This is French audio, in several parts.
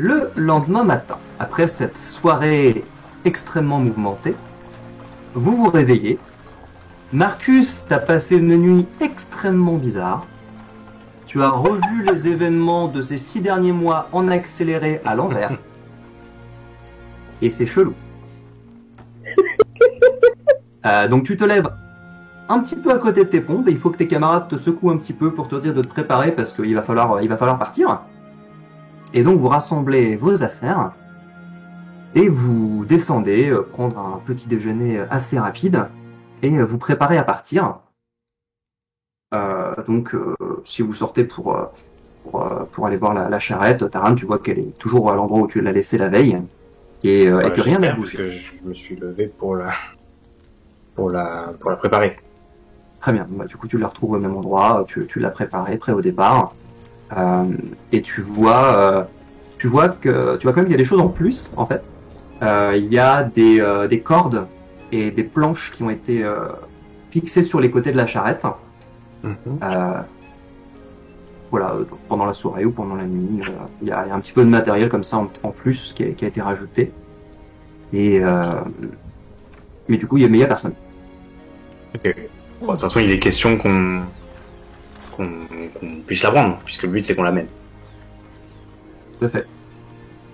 Le lendemain matin, après cette soirée extrêmement mouvementée, vous vous réveillez. Marcus, t'as passé une nuit extrêmement bizarre. Tu as revu les événements de ces 6 derniers mois en accéléré à l'envers. Et c'est chelou. Donc tu te lèves un petit peu à côté de tes pompes et il faut que tes camarades te secouent un petit peu pour te dire de te préparer parce qu'il va falloir partir. Et donc vous rassemblez vos affaires et vous descendez, prendre un petit déjeuner assez rapide et vous préparez à partir. Donc si vous sortez pour aller voir la charrette, Taran, tu vois qu'elle est toujours à l'endroit où tu l'as laissée la veille et que rien n'a bougé. Parce que je me suis levé pour la préparer. Très bien, bah, du coup tu la retrouves au même endroit, tu l'as préparée, prêt au départ. Et tu vois quand même qu'il y a des choses en plus en fait. Il y a des cordes et des planches qui ont été fixées sur les côtés de la charrette. Voilà, pendant la soirée ou pendant la nuit, il y a un petit peu de matériel comme ça en plus qui a été rajouté. Et mais du coup, il y a personne. Ok. Bon, de toute façon, il est question qu'on puisse la prendre, puisque le but c'est qu'on l'amène. Tout à fait.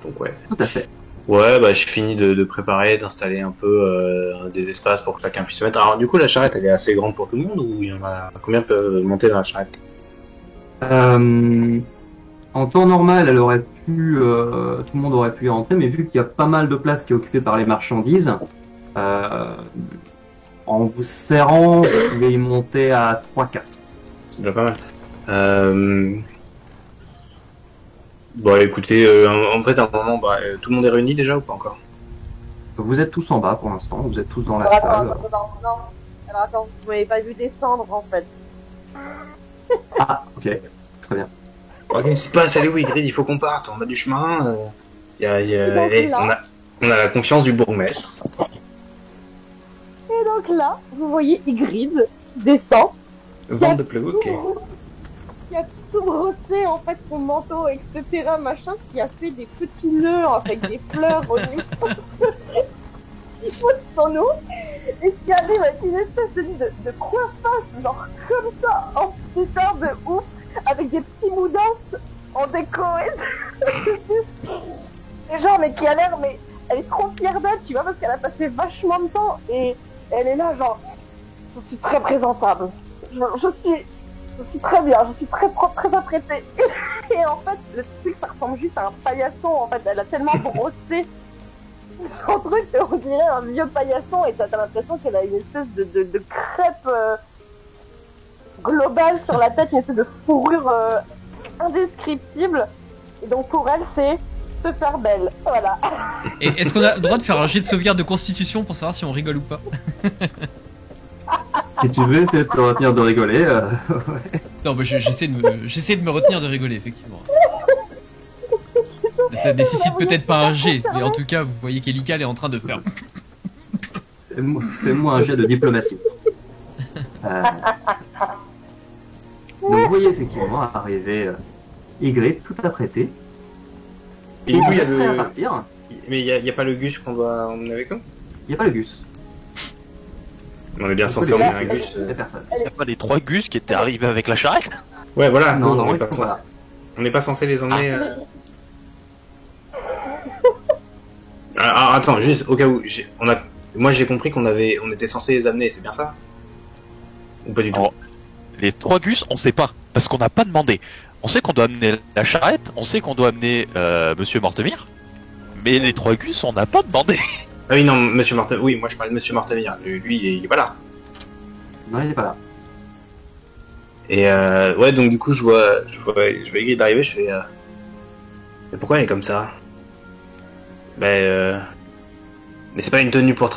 Donc ouais. Tout à fait. Ouais, bah je finis de préparer, d'installer un peu des espaces pour que chacun puisse se mettre. Alors du coup, la charrette, elle est assez grande pour tout le monde ou il y en a combien peuvent monter dans la charrette? En temps normal, tout le monde aurait pu y rentrer, mais vu qu'il y a pas mal de place qui est occupée par les marchandises, en vous serrant, vous pouvez y monter à 3-4. C'est déjà pas mal. Bon, écoutez, en fait, à un moment, tout le monde est réuni déjà ou pas encore? Vous êtes tous en bas pour l'instant, vous êtes tous dans la Alors, salle. Alors attends, vous m'avez pas vu descendre en fait. Ah, ok, très bien. Ok, c'est pas, salut, oui, Grid, il faut qu'on parte, on a du chemin. On a la confiance du bourgmestre. Et donc là, vous voyez Ygritte qui descend. Vente de pleux, ok. Qui a tout brossé en fait son manteau, etc. machin, qui a fait des petits nœuds avec des fleurs au niveau de son eau, et qui arrive avec une espèce de coiffage, genre comme ça, en putain de ouf, avec des petits moudins en déco et genre, mais qui a l'air, mais elle est trop fière d'elle, tu vois, parce qu'elle a passé vachement de temps, et elle est là, genre, je suis très présentable, je suis très bien, je suis très propre, très apprêtée. Et en fait, le truc, ça ressemble juste à un paillasson. En fait, elle a tellement brossé son truc qu'on dirait un vieux paillasson. Et t'as l'impression qu'elle a une espèce de crêpe globale sur la tête, une espèce de fourrure indescriptible. Et donc pour elle, c'est se faire belle. Voilà. Et est-ce qu'on a le droit de faire un jet de sauvegarde de constitution pour savoir si on rigole ou pas? Si tu veux essayer de te retenir de rigoler, ouais. Non, bah j'essaie de me retenir de rigoler, effectivement. Ça nécessite peut-être pas un jet, mais en tout cas, vous voyez qu'Elical est en train de faire. Fais-moi un jet de diplomatie. Donc vous voyez effectivement arriver Ygritte, tout apprêté. Et du coup, il y a prêt à partir. Mais il y a pas le Gus qu'on doit emmener avec nous? Il n'y a pas le Gus. On est bien censé emmener un Gus. Il n'y a personne. Il n'y a pas les 3 Gus qui étaient arrivés avec la charrette? Ouais, voilà. Non, on ils n'est pas sont censé. là. On n'est pas censé les emmener. Alors, attends, juste au cas où, moi j'ai compris on était censé les amener, c'est bien ça? Ou pas du tout? Oh, les 3 Gus, on sait pas, parce qu'on n'a pas demandé. On sait qu'on doit amener la charrette, on sait qu'on doit amener Monsieur Mortemire, mais les 3 Gus, on n'a pas demandé. Ah oui, non, Monsieur Mortemire, oui, moi je parlais de Monsieur Mortemire, lui il est pas là. Non, il n'est pas là. Et ouais, donc du coup je vois Ygritte d'arriver, je fais mais pourquoi elle est comme ça? Mais c'est pas une tenue pour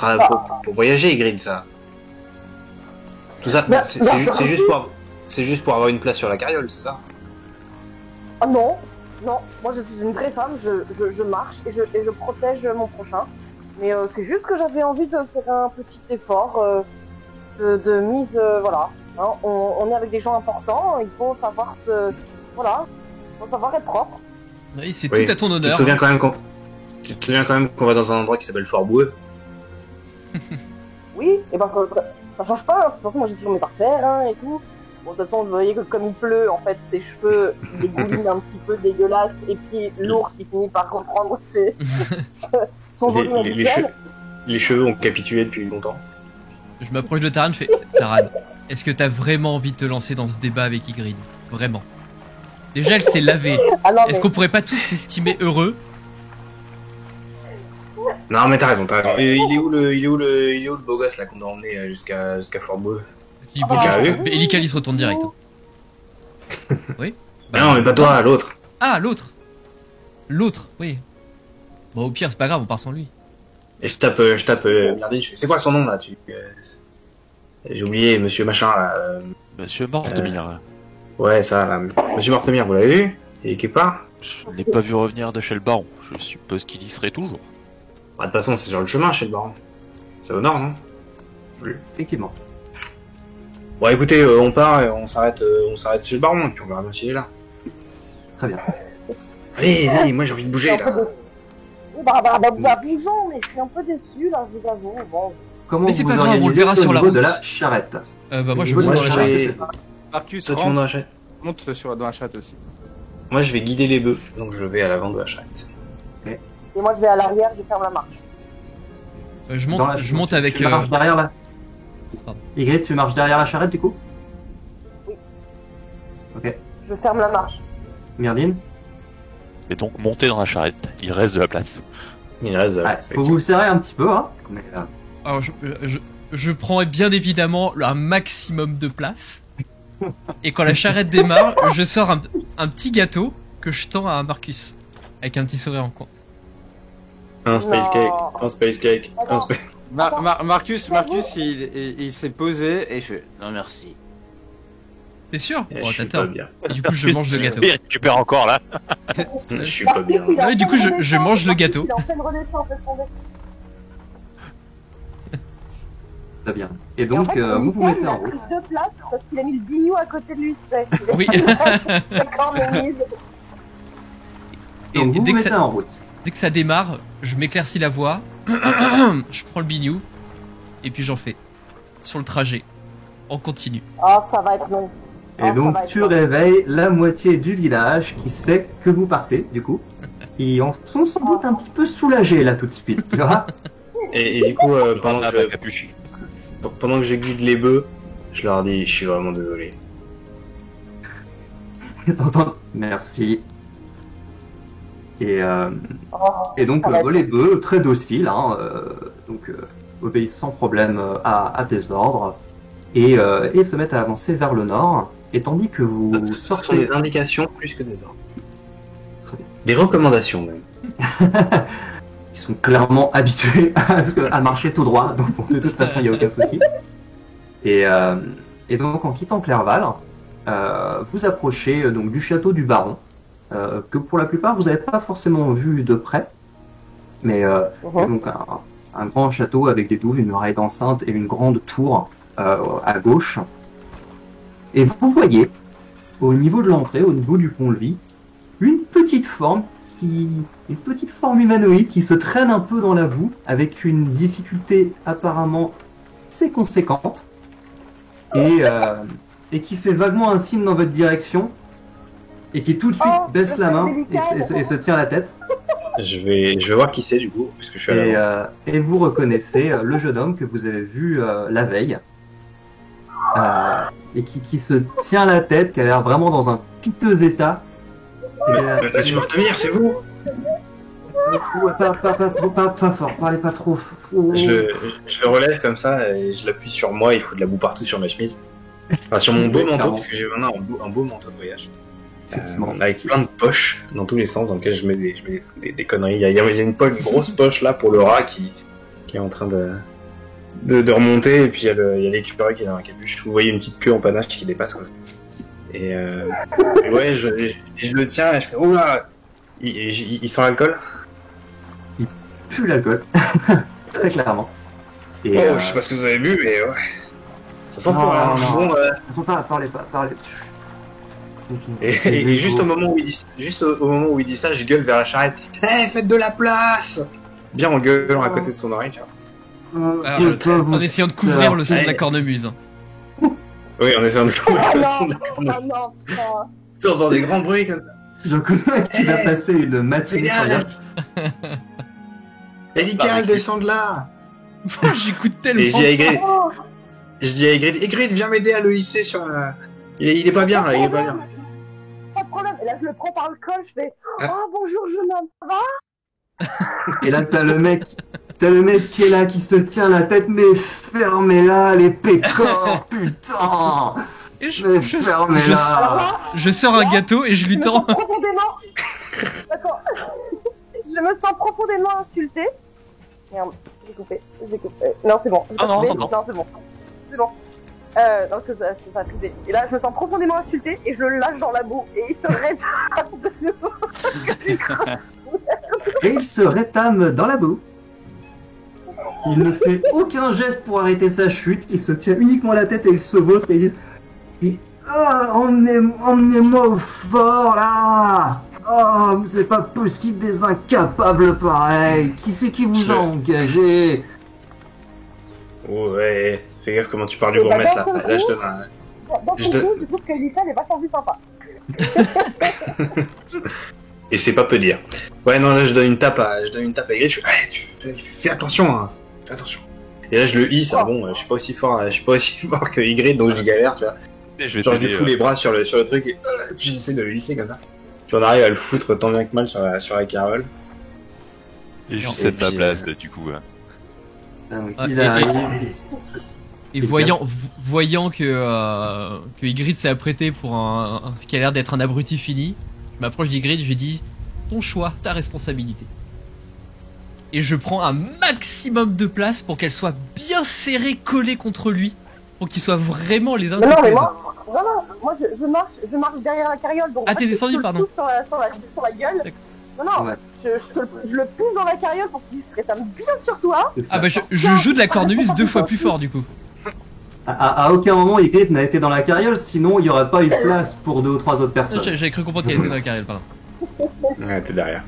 voyager, Ygritte, ça. Tout ça, c'est juste pour avoir une place sur la carriole, c'est ça? Ah non, moi je suis une vraie femme, je marche et je protège mon prochain. Mais c'est juste que j'avais envie de faire un petit effort de mise, voilà. Hein, on est avec des gens importants, il faut savoir faut savoir être propre. Oui, c'est Oui. tout à ton Tu te honneur. souviens quand même qu'on va dans un endroit qui s'appelle Fort Boueux. Oui, et ben ça change pas, hein. De toute façon moi j'ai toujours mes parterres hein, et tout. Bon de toute façon vous voyez que comme il pleut, en fait ses cheveux dégoulinent un petit peu dégueulasse et puis l'ours il finit par reprendre son volume habituel. Les cheveux ont capitulé depuis longtemps. Je m'approche de Taran, je fais Taran, est-ce que t'as vraiment envie de te lancer dans ce débat avec Ygritte? Vraiment. Déjà, elle s'est lavée. Ah non, Est-ce mais... qu'on pourrait pas tous s'estimer heureux? Non mais t'as raison. Et il est où le beau gosse là qu'on doit emmener jusqu'à Fort Boueux? Je dis, bon, Ah, carré. Elikalis se retourne direct. Oui. Bah, Non mais pas toi, l'autre. Ah, l'autre. L'autre, oui. Bon, au pire, c'est pas grave, on part sans lui. Et je tape Myrdine, je fais c'est quoi son nom là j'ai oublié Monsieur Machin là. Monsieur Mortemir, Ouais ça là. Monsieur Mortemir, vous l'avez vu? Il est quelque part? je n'ai pas vu revenir de chez le baron. Je suppose qu'il y serait toujours. Bah, de toute façon c'est sur le chemin chez le baron. C'est au nord non? Effectivement. Bon écoutez, on part et on s'arrête chez le baron et puis on verra bien s'il est là. Très bien. Allez, moi j'ai envie de bouger là. Bougeons, mais je suis un peu déçu là, je vous avoue. Bon. Comment Mais c'est vous pas grave, on le organisez verra au sur la niveau de route. la charrette? Bah, moi, je Au niveau monte de dans la charrette, charrette. c'est- Marcus, Toi tu montes dans la charrette. monte dans la chatte aussi. Moi je vais guider les bœufs, donc je vais à l'avant de la charrette. Et moi je vais à l'arrière, je ferme la marche. Je dans la- monte tu- avec. Tu marches derrière la. Pardon. Ygritte, tu marches derrière la charrette du coup? Oui. Ok. Je ferme la marche. Myrdine? Et donc monter dans la charrette, il reste de la place. Il reste Ouais, faut vous le serrer un petit peu, hein. Mais, Alors, je prends bien évidemment un maximum de place. Et quand la charrette démarre, je sors un petit gâteau que je tends à Marcus. Avec un petit sourire en coin. Un space Non. cake, un space cake, un space... Marcus, il s'est posé et je fais non merci. T'es sûr? Je Oh, suis t'as pas tort. bien. Et du coup, je mange le gâteau. Il récupère encore là. Je suis pas bien. Il est en Ah oui, du coup, pleine je mange le gâteau. Il est en pleine renaissance, laisse tomber. très bien. Et Et en donc, fait, vous vous Michael, mettez il a en pris route. 2 places parce qu'il a mis le bignou à côté de lui, tu sais. Il a Oui. D'accord, mais mise. Et, Donc, et vous vous dès, que mettez ça, en route. dès que ça démarre, je m'éclaircis la voix. Je prends le bignou. Et puis j'en fais. Sur le trajet. On continue. Oh, ça va être long. Et Ah, donc, ça va être tu long. réveilles la moitié du village qui sait que vous partez, du coup. Ils en sont sans doute un petit peu soulagés, là, tout de suite, tu vois. Et du coup, Ah, bah, capuche. pendant que je guide les bœufs, je leur dis, je suis vraiment désolé. T'entends? Merci. Oh, Et donc, ça va être les bœufs, très dociles, hein, obéissent sans problème à tes ordres, et se mettent à avancer vers le nord, et tandis que vous Ce sont sortez... des indications plus que des ordres. Des recommandations même. Ils sont clairement habitués à marcher tout droit, donc bon, de toute façon, il n'y a aucun souci. Et donc, en quittant Clerval, vous approchez donc du château du baron, que pour la plupart, vous n'avez pas forcément vu de près, mais donc un grand château avec des douves, une muraille d'enceinte et une grande tour à gauche. Et vous voyez, au niveau de l'entrée, au niveau du pont-levis, une petite forme humanoïde qui se traîne un peu dans la boue, avec une difficulté apparemment assez conséquente, et qui fait vaguement un signe dans votre direction, et qui tout de suite Oh, baisse la main délicat. et se tient la tête. Je vais voir qui c'est du coup, puisque je suis à l'avant. Et vous reconnaissez le jeune homme que vous avez vu la veille, et qui se tient la tête, qui a l'air vraiment dans un piteux état. Monsieur Mortemir, c'est vous? Pas fort, parlez pas trop. Je le relève comme ça et je l'appuie sur moi, il faut de la boue partout sur ma chemise. Enfin, sur mon beau Oui, manteau, clairement. parce que j'ai maintenant un beau manteau de voyage. Effectivement. Avec plein de poches dans tous les sens dans lesquelles je mets des conneries. Il y a une grosse poche là pour le rat qui est en train de remonter, et puis il y a l'écureuil qui est dans la capuche. Vous voyez une petite queue en panache qui dépasse comme ça. Et ouais, je le tiens et je fais oh là, il sent l'alcool. Pue l'alcool, très clairement. Et Oh, je sais pas ce que vous avez bu, mais ouais. Ça sent Non, fort, hein. non. Bon, Parlez pas, parlez. Et juste au moment où il dit ça, je gueule vers la charrette. Faites de la place! Bien en gueulant à côté de son oreille, tu vois. En essayant de couvrir le son de la cornemuse. Oui, en essayant de Oh non, oh non, putain. Tu entends des grands bruits comme ça. Je connais qui va passer une matinée sans Génial. Elical, descends de là! J'écoute tellement. Et Oh, je dis à Ygritte, Ygritte, viens m'aider à le hisser sur la... Il est pas bien, là, il est pas bien. pas de problème. Et là, je le prends par le col, je fais Ah. oh bonjour jeune homme, ça va? Et là, t'as le mec qui est là, qui se tient la tête, mais fermez-la, les pécores, putain! Et Mais fermez-la! Alors là, je sors un gâteau et je lui je me tends. sens profondément. D'accord. Je me sens profondément insultée. Merde, j'ai coupé. Non, c'est bon. Ah non, J'ai non, coupé. non. Non, c'est bon. C'est bon. Non, parce que ça a coupé. Et là, je me sens profondément insultée et je le lâche dans la boue et il se rétracte de nouveau. Et il se rétame dans la boue. Il ne fait aucun geste pour arrêter sa chute, il se tient uniquement la tête et il se vautre et il dit emmenez-moi au fort là! Oh, c'est pas possible des incapables pareils! Qui c'est qui vous a engagé? Ouais, fais gaffe comment tu parles du Et bah, bourgmestre, là. dans ton Là, je coup- donne un... Dans Je ton te- coup, je trouve que Lisa n'est pas plus sympa. Et c'est pas peu dire. Ouais, non, là, je donne une tape à Ygritte, je fais, fais attention, hein, fais attention. Et là, je le hisse, hein, bon, je suis pas aussi fort que Ygritte, donc je galère, tu vois. Et je vais Genre, je lui t'aider, fous les bras sur le truc et puis j'essaie de le hisser comme ça. Puis on arrive à le foutre tant bien que mal sur la carole. Et je Et cède ma puis, place, du coup. Il et- arrive, Et voyant que Ygritte s'est apprêté pour ce qui a l'air d'être un abruti fini, je m'approche d'Ygritte, je lui dis ton choix, ta responsabilité. Et je prends un maximum de place pour qu'elle soit bien serrée, collée contre lui, pour qu'ils soient vraiment les uns Mais non, contre mais les autres. moi, je marche derrière la carriole. Donc, Ah, en t'es fait, descendu, je te le pardon. pousse sur la gueule. Non, non, Ouais. je le pousse dans la carriole pour qu'il se rétame bien sur toi. Ah bah je joue de la cornemuse 2 fois plus fort du coup. À aucun moment Ygritte n'a été dans la carriole, sinon il n'y aurait pas eu de place pour 2 ou 3 autres personnes. J'avais cru comprendre qu'elle était dans la carriole, pardon. Ouais, t'es derrière.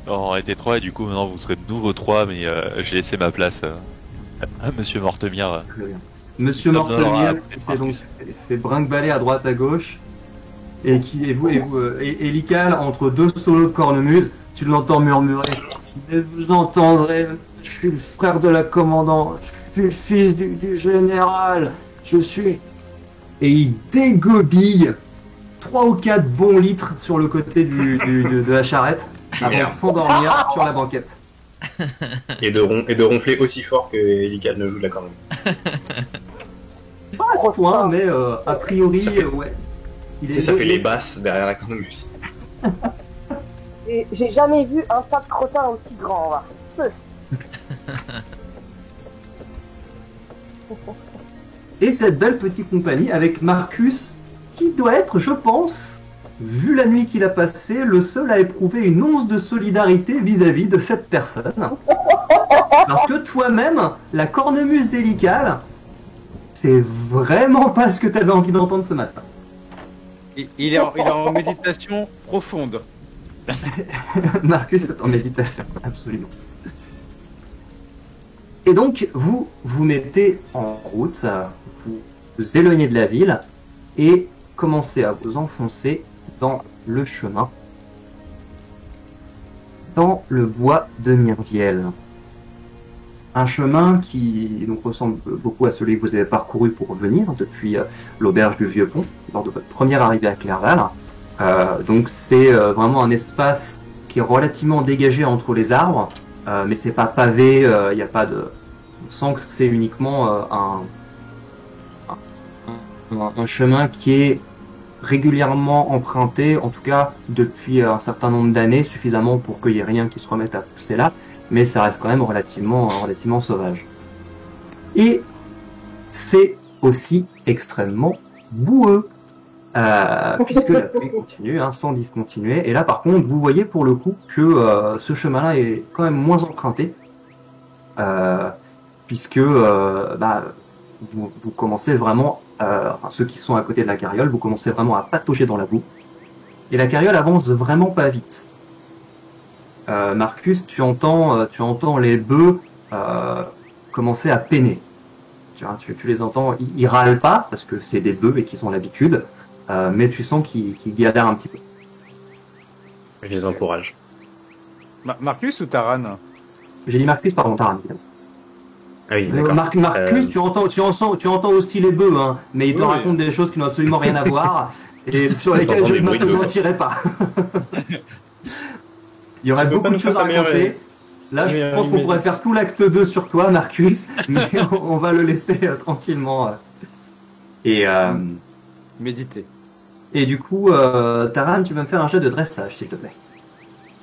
On était 3 et du coup maintenant vous serez de nouveau 3, mais j'ai laissé ma place à Monsieur Mortemire. Très bien. Monsieur Ça donnera Mortelier après s'est donc Marcus. fait brinque-baller à droite à gauche et Elical entre 2 solos de cornemuse, tu l'entends murmurer. Et vous entendrez, je suis le frère de la commandante, je suis le fils du général, je suis. Et il dégobille 3 ou 4 bons litres sur le côté de la charrette avant de Merde. s'endormir sur la banquette. Et de ronfler aussi fort que Elical ne joue de la cornemuse. Pas à ce point, mais a priori, Ça fait- ouais. Tu sais, ça fait les basses derrière la cornemuse. Et j'ai jamais vu un tas de crottins aussi grand, là. Et cette belle petite compagnie avec Marcus, qui doit être, je pense, vu la nuit qu'il a passée, le seul à éprouver une once de solidarité vis-à-vis de cette personne. Parce que toi-même, la cornemuse d'Hélical, c'est vraiment pas ce que tu avais envie d'entendre ce matin. Il est en méditation profonde. Marcus est en méditation, absolument. Et donc, vous vous mettez en route, vous vous éloignez de la ville et commencez à vous enfoncer dans le chemin, dans le bois de Myrviel. Un chemin qui donc ressemble beaucoup à celui que vous avez parcouru pour venir depuis l'auberge du Vieux Pont, lors de votre première arrivée à Clerval. Donc c'est vraiment un espace qui est relativement dégagé entre les arbres, mais c'est pas pavé, il n'y a pas de... On sent que c'est uniquement un chemin qui est régulièrement emprunté, en tout cas depuis un certain nombre d'années, suffisamment pour qu'il n'y ait rien qui se remette à pousser là, mais ça reste quand même relativement sauvage. Et c'est aussi extrêmement boueux, puisque la pluie continue, sans discontinuer. Et là, par contre, vous voyez pour le coup que ce chemin-là est quand même moins emprunté, puisque vous commencez vraiment, enfin, ceux qui sont à côté de la carriole, vous commencez vraiment à patauger dans la boue. et la carriole avance vraiment pas vite. Marcus, tu entends les bœufs commencer à peiner. Tu les entends, ils râlent pas parce que c'est des bœufs et qu'ils ont l'habitude, mais tu sens qu'ils galèrent un petit peu. Je les encourage. Marcus ou Taran? J'ai dit Marcus, pardon, Taran. Ah oui, d'accord. Marcus, tu entends aussi les bœufs, hein, mais ils te Oui. racontent des choses qui n'ont absolument rien à voir et sur lesquelles je ne m'appesantirai pas. Il y aurait Tu peux beaucoup pas de nous choses faire à ta meilleure- raconter. Là, je meilleure pense qu'on image. pourrait faire tout l'acte 2 sur toi, Marcus, mais on va le laisser tranquillement. Et Méditer. du coup, Taran, tu vas me faire un jet de dressage, s'il te plaît.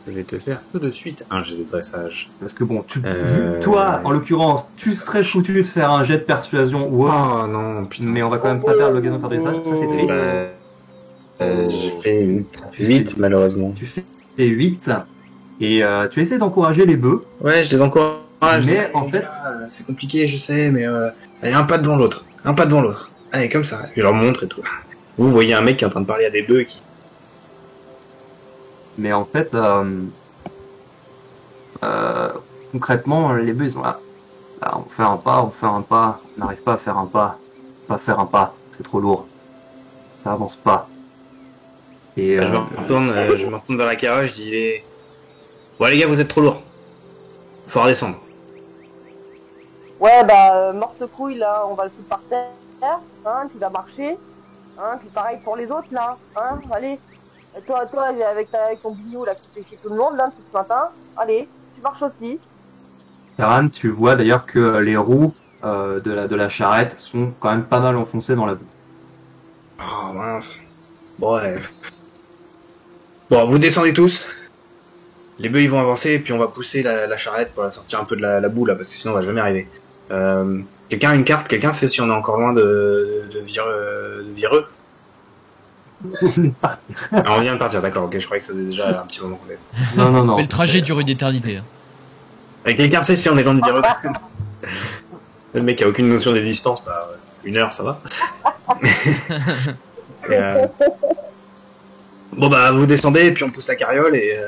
Je vais te faire tout de suite un jet de dressage. Parce que bon, vu toi, en l'occurrence, tu serais foutu de faire un jet de persuasion ou autre, Oh non, putain. mais on va quand même pas faire l'occasion de faire du dressage, ça c'est triste. J'ai fait 8 malheureusement. Tu fais 8, et tu essaies d'encourager les bœufs, Ouais, je les encourage. mais en fait, C'est compliqué, je sais, mais allez, un pas devant l'autre. Un pas devant l'autre. Allez, comme ça. Je leur montre et tout. Vous voyez un mec qui est en train de parler à des bœufs qui... mais en fait, concrètement, les bœufs ils sont là. Là, on fait un pas, on n'arrive pas à faire un pas, c'est trop lourd, ça avance pas. Et Je me retourne vers la carriole, je dis bon les gars, vous êtes trop lourds. Faut redescendre. Ouais, bah, morte couille, là, on va le foutre par terre, hein, tu vas marcher, hein, puis pareil pour les autres, là, hein, allez. Et toi, avec ton bignou, là, qui fait chier tout le monde, là, tout ce matin, allez, tu marches aussi. Taran, tu vois d'ailleurs que les roues de la charrette sont quand même pas mal enfoncées dans la boue. Oh mince. Bref. Bon, vous descendez tous. Les bœufs ils vont avancer et puis on va pousser la charrette pour la sortir un peu de la boue là parce que sinon on va jamais arriver. Quelqu'un a une carte? Quelqu'un sait si on est encore loin de Vireux? Ah, on vient de partir, d'accord, ok, je croyais que ça faisait déjà un petit moment qu'on est. Non. Mais le trajet dure une éternité. Hein. Quelqu'un sait si on est loin de Vireux? Le mec a aucune notion des distances, bah 1 heure ça va. Et, bon bah vous descendez et puis on pousse la carriole et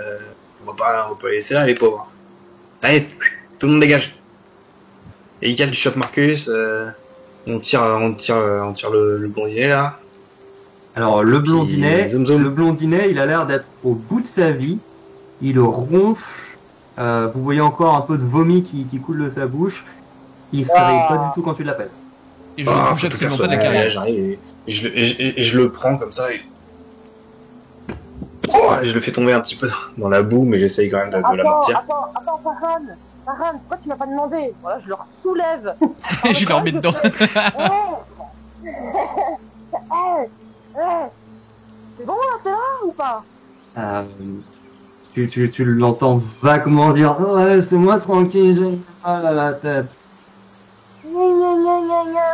on va pas les laisser là les pauvres. Allez, tout le monde dégage. Et Ical, tu chopes Marcus, on tire le blondinet là. Alors le blondinet, zoom, zoom. il a l'air d'être au bout de sa vie. Il ronfle. Vous voyez encore un peu de vomi qui coule de sa bouche. Il se réveille pas du tout quand tu l'appelles. Et je ne bouge faut tout faire absolument pas de la sonner. carrière. Là, j'arrive et je le prends comme ça et... Oh, je le fais tomber un petit peu dans la boue, mais j'essaye quand même de l'amortir. Attends, Farhan, pourquoi tu m'as pas demandé? Voilà, je le soulève. Et je le remets dedans. C'est bon là, t'es là ou pas? Tu l'entends vaguement dire oh, ouais, c'est moi tranquille, j'ai mal à la tête.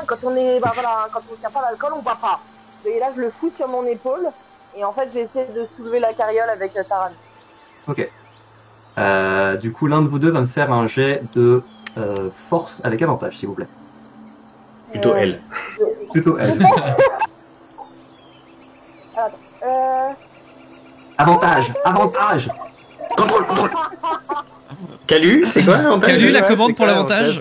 Quand on est, bah voilà, quand on tient pas l'alcool, on boit pas. Et là, je le fous sur mon épaule. Et en fait, j'essaie de soulever la carriole avec Taran. Ok. Du coup, l'un de vous deux va me faire un jet de force avec avantage, s'il vous plaît. Plutôt elle. Plutôt elle. Euh... Avantage. Contrôle. Calu, c'est quoi l'avantage? Calu, la commande c'est pour quoi, l'avantage.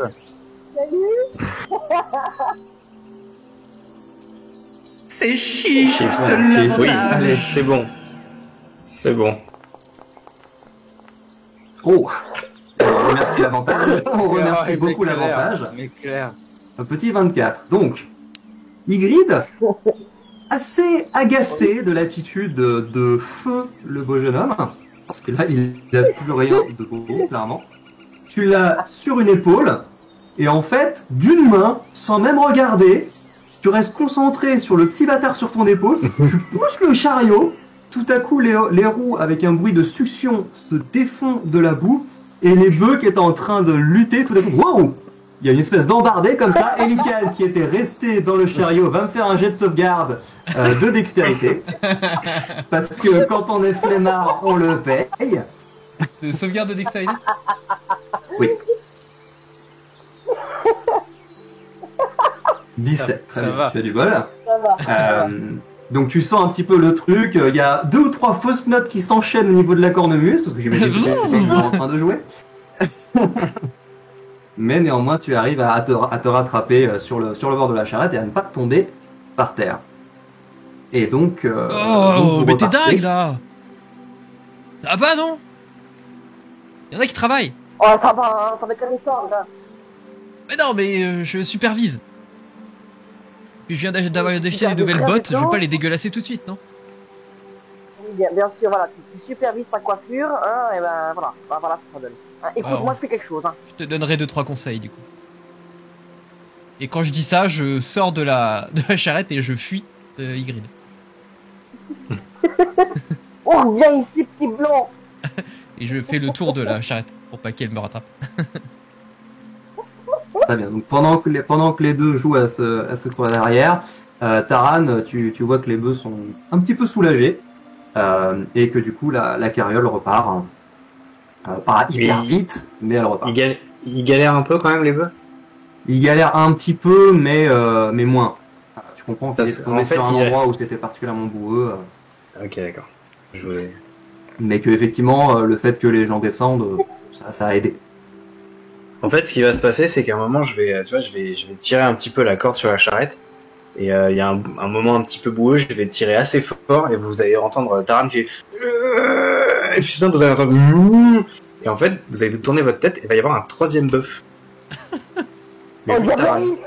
C'est shift Oui, Allez. c'est bon. C'est bon. Oh. On remercie l'avantage. On remercie Mais beaucoup clair, l'avantage. Mais clair. Un petit 24. Donc, Ygritte, assez agacé de l'attitude de feu le beau jeune homme, parce que là, il n'a plus rien de beau, clairement. Tu l'as sur une épaule, et en fait, d'une main, sans même regarder, tu restes concentré sur le petit bâtard sur ton épaule, tu pousses le chariot, tout à coup, les roues, avec un bruit de succion, se défont de la boue, et les bœufs qui étaient en train de lutter, tout à coup, wow! Il y a une espèce d'embardée comme ça. Elical, qui était resté dans le chariot, va me faire un jet de sauvegarde de dextérité. Parce que quand on est flemmard, on le paye. De sauvegarde de dextérité. Oui. 17. Très Ça bien, va. tu as du bol. Ça va. Donc tu sens un petit peu le truc, il y a 2 ou 3 fausses notes qui s'enchaînent au niveau de la cornemuse, parce que j'imagine que c'est en train de jouer. Mais néanmoins, tu arrives à te rattraper sur le bord de la charrette et à ne pas tomber par terre. Et donc... donc Oh, vous mais t'es repartez. dingue là! Ça va pas, non? Y'en a qui travaillent. Oh, ça va, hein, ça va être un histoire, là. Mais non, mais je supervise. Puis je viens d'acheter des Supervise nouvelles rien bottes, du je vais tout. pas les dégueulasser tout de suite, non? Oui, bien sûr, voilà, tu supervises ta coiffure, hein, et ben voilà, voilà ce que ça donne. Hein, écoute, Alors. moi je fais quelque chose, hein. Je te donnerai 2-3 conseils du coup. Et quand je dis ça, je sors de la charrette et je fuis Ygritte. Oh, viens ici, petit blanc. Et je fais le tour de la charrette pour pas qu'elle me rattrape. Très bien. Donc pendant que les deux jouent à se courir derrière, Taran, tu vois que les bœufs sont un petit peu soulagés et que du coup la carriole repart. Pas hyper Mais- vite, mais elle repart. Il galère un peu quand même les bœufs. Il galère un petit peu, mais moins. Tu comprends qu'on Parce est qu'en fait, sur un il y a- endroit où c'était particulièrement boueux, Ok, d'accord. Je voulais... mais que effectivement le fait que les gens descendent, ça a aidé. En fait, ce qui va se passer, c'est qu'à un moment, je vais tirer un petit peu la corde sur la charrette. Et il y a un moment un petit peu boueux, je vais tirer assez fort et vous allez entendre Taran qui fait... Et puis soudain, vous allez entendre... Et en fait, vous allez vous tourner votre tête et il va y avoir un troisième bœuf. Mais Oh, pour Taran. diable.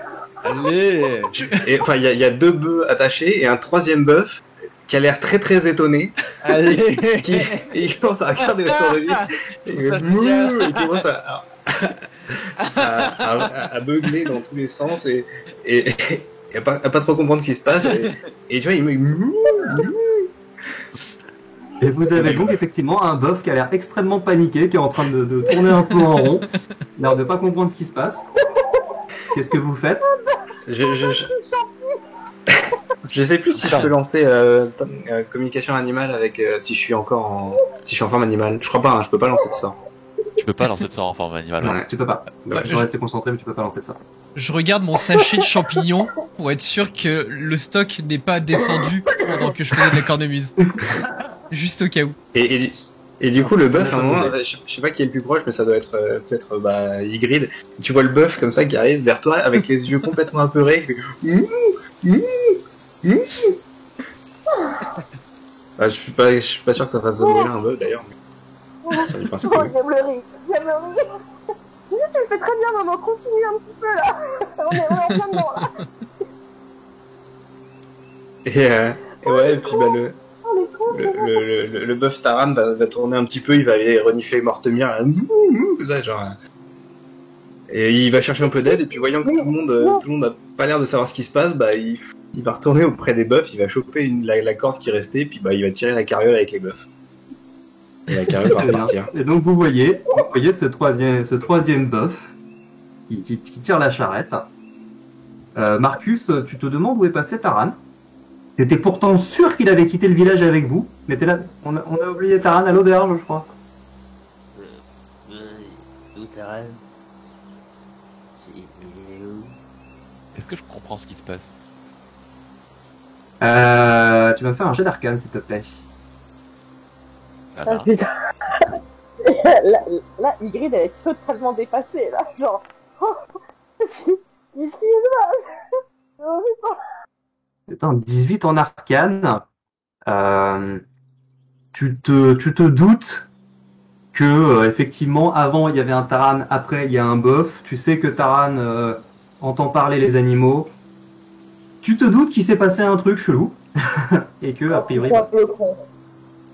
Allez. Et enfin, il y a 2 bœufs attachés et un troisième bœuf qui a l'air très très étonné. Allez. Et il commence à regarder autour de lui. Et il Ça fait génial. mouh, il commence à beugler dans tous les sens et à pas trop comprendre ce qui se passe. Et tu vois, il me mouh. Et vous avez donc effectivement un bœuf qui a l'air extrêmement paniqué, qui est en train de tourner un peu en rond, l'air de pas comprendre ce qui se passe. Qu'est-ce que vous faites? Je sais plus si je peux lancer communication animale avec si je suis en forme animale. Je crois pas, hein, je peux pas lancer de sort. Tu peux pas lancer de sort en forme animale. Non, tu peux pas. Ouais, Tu peux rester concentré, mais tu peux pas lancer ça. Je regarde mon sachet de champignons pour être sûr que le stock n'est pas descendu pendant que je faisais de la cornemuse. Juste au cas où. Et du coup, le bœuf, à un moment, je sais pas qui est le plus proche, mais ça doit être peut-être Ygritte. Tu vois le bœuf comme ça qui arrive vers toi avec les yeux complètement apeurés. Qui fait, je suis pas sûr que ça fasse zoner un bœuf d'ailleurs. Sur du principe, Oh, oui. diablerie. Tu sais, tu le fais très bien, maman, continue un petit peu, là. On est en plein dedans, là. Et ouais, et puis bah, On est trop le bœuf Taran va tourner un petit peu, il va aller renifler Mortemir, là, comme ça, genre. Et il va chercher un peu d'aide, et puis voyant que tout le monde a pas l'air de savoir ce qui se passe, bah il va retourner auprès des bœufs, il va choper la corde qui restait, puis bah il va tirer la carriole avec les bœufs. Et la carriole va Très bien. repartir. Et donc vous voyez ce troisième bœuf qui tire la charrette. Marcus, tu te demandes où est passé Taran. T'étais pourtant sûr qu'il avait quitté le village avec vous, mais t'es là. On a oublié Taran à l'auberge, je crois. Où Taran? Il est où? Est-ce que je comprends ce qui se passe? Tu vas me faire un jet d'arcane, s'il te plaît. Voilà. Ah, putain. Là, Ygritte, elle est totalement dépassée, là. Genre, oh, qu'est-ce qui se passe? Oh, putain. C'est un 18 en arcane. Tu te doutes que effectivement avant il y avait un Taran, après il y a un bœuf. Tu sais que Taran entend parler les animaux. Tu te doutes qu'il s'est passé un truc chelou et que a priori. C'est un peu con.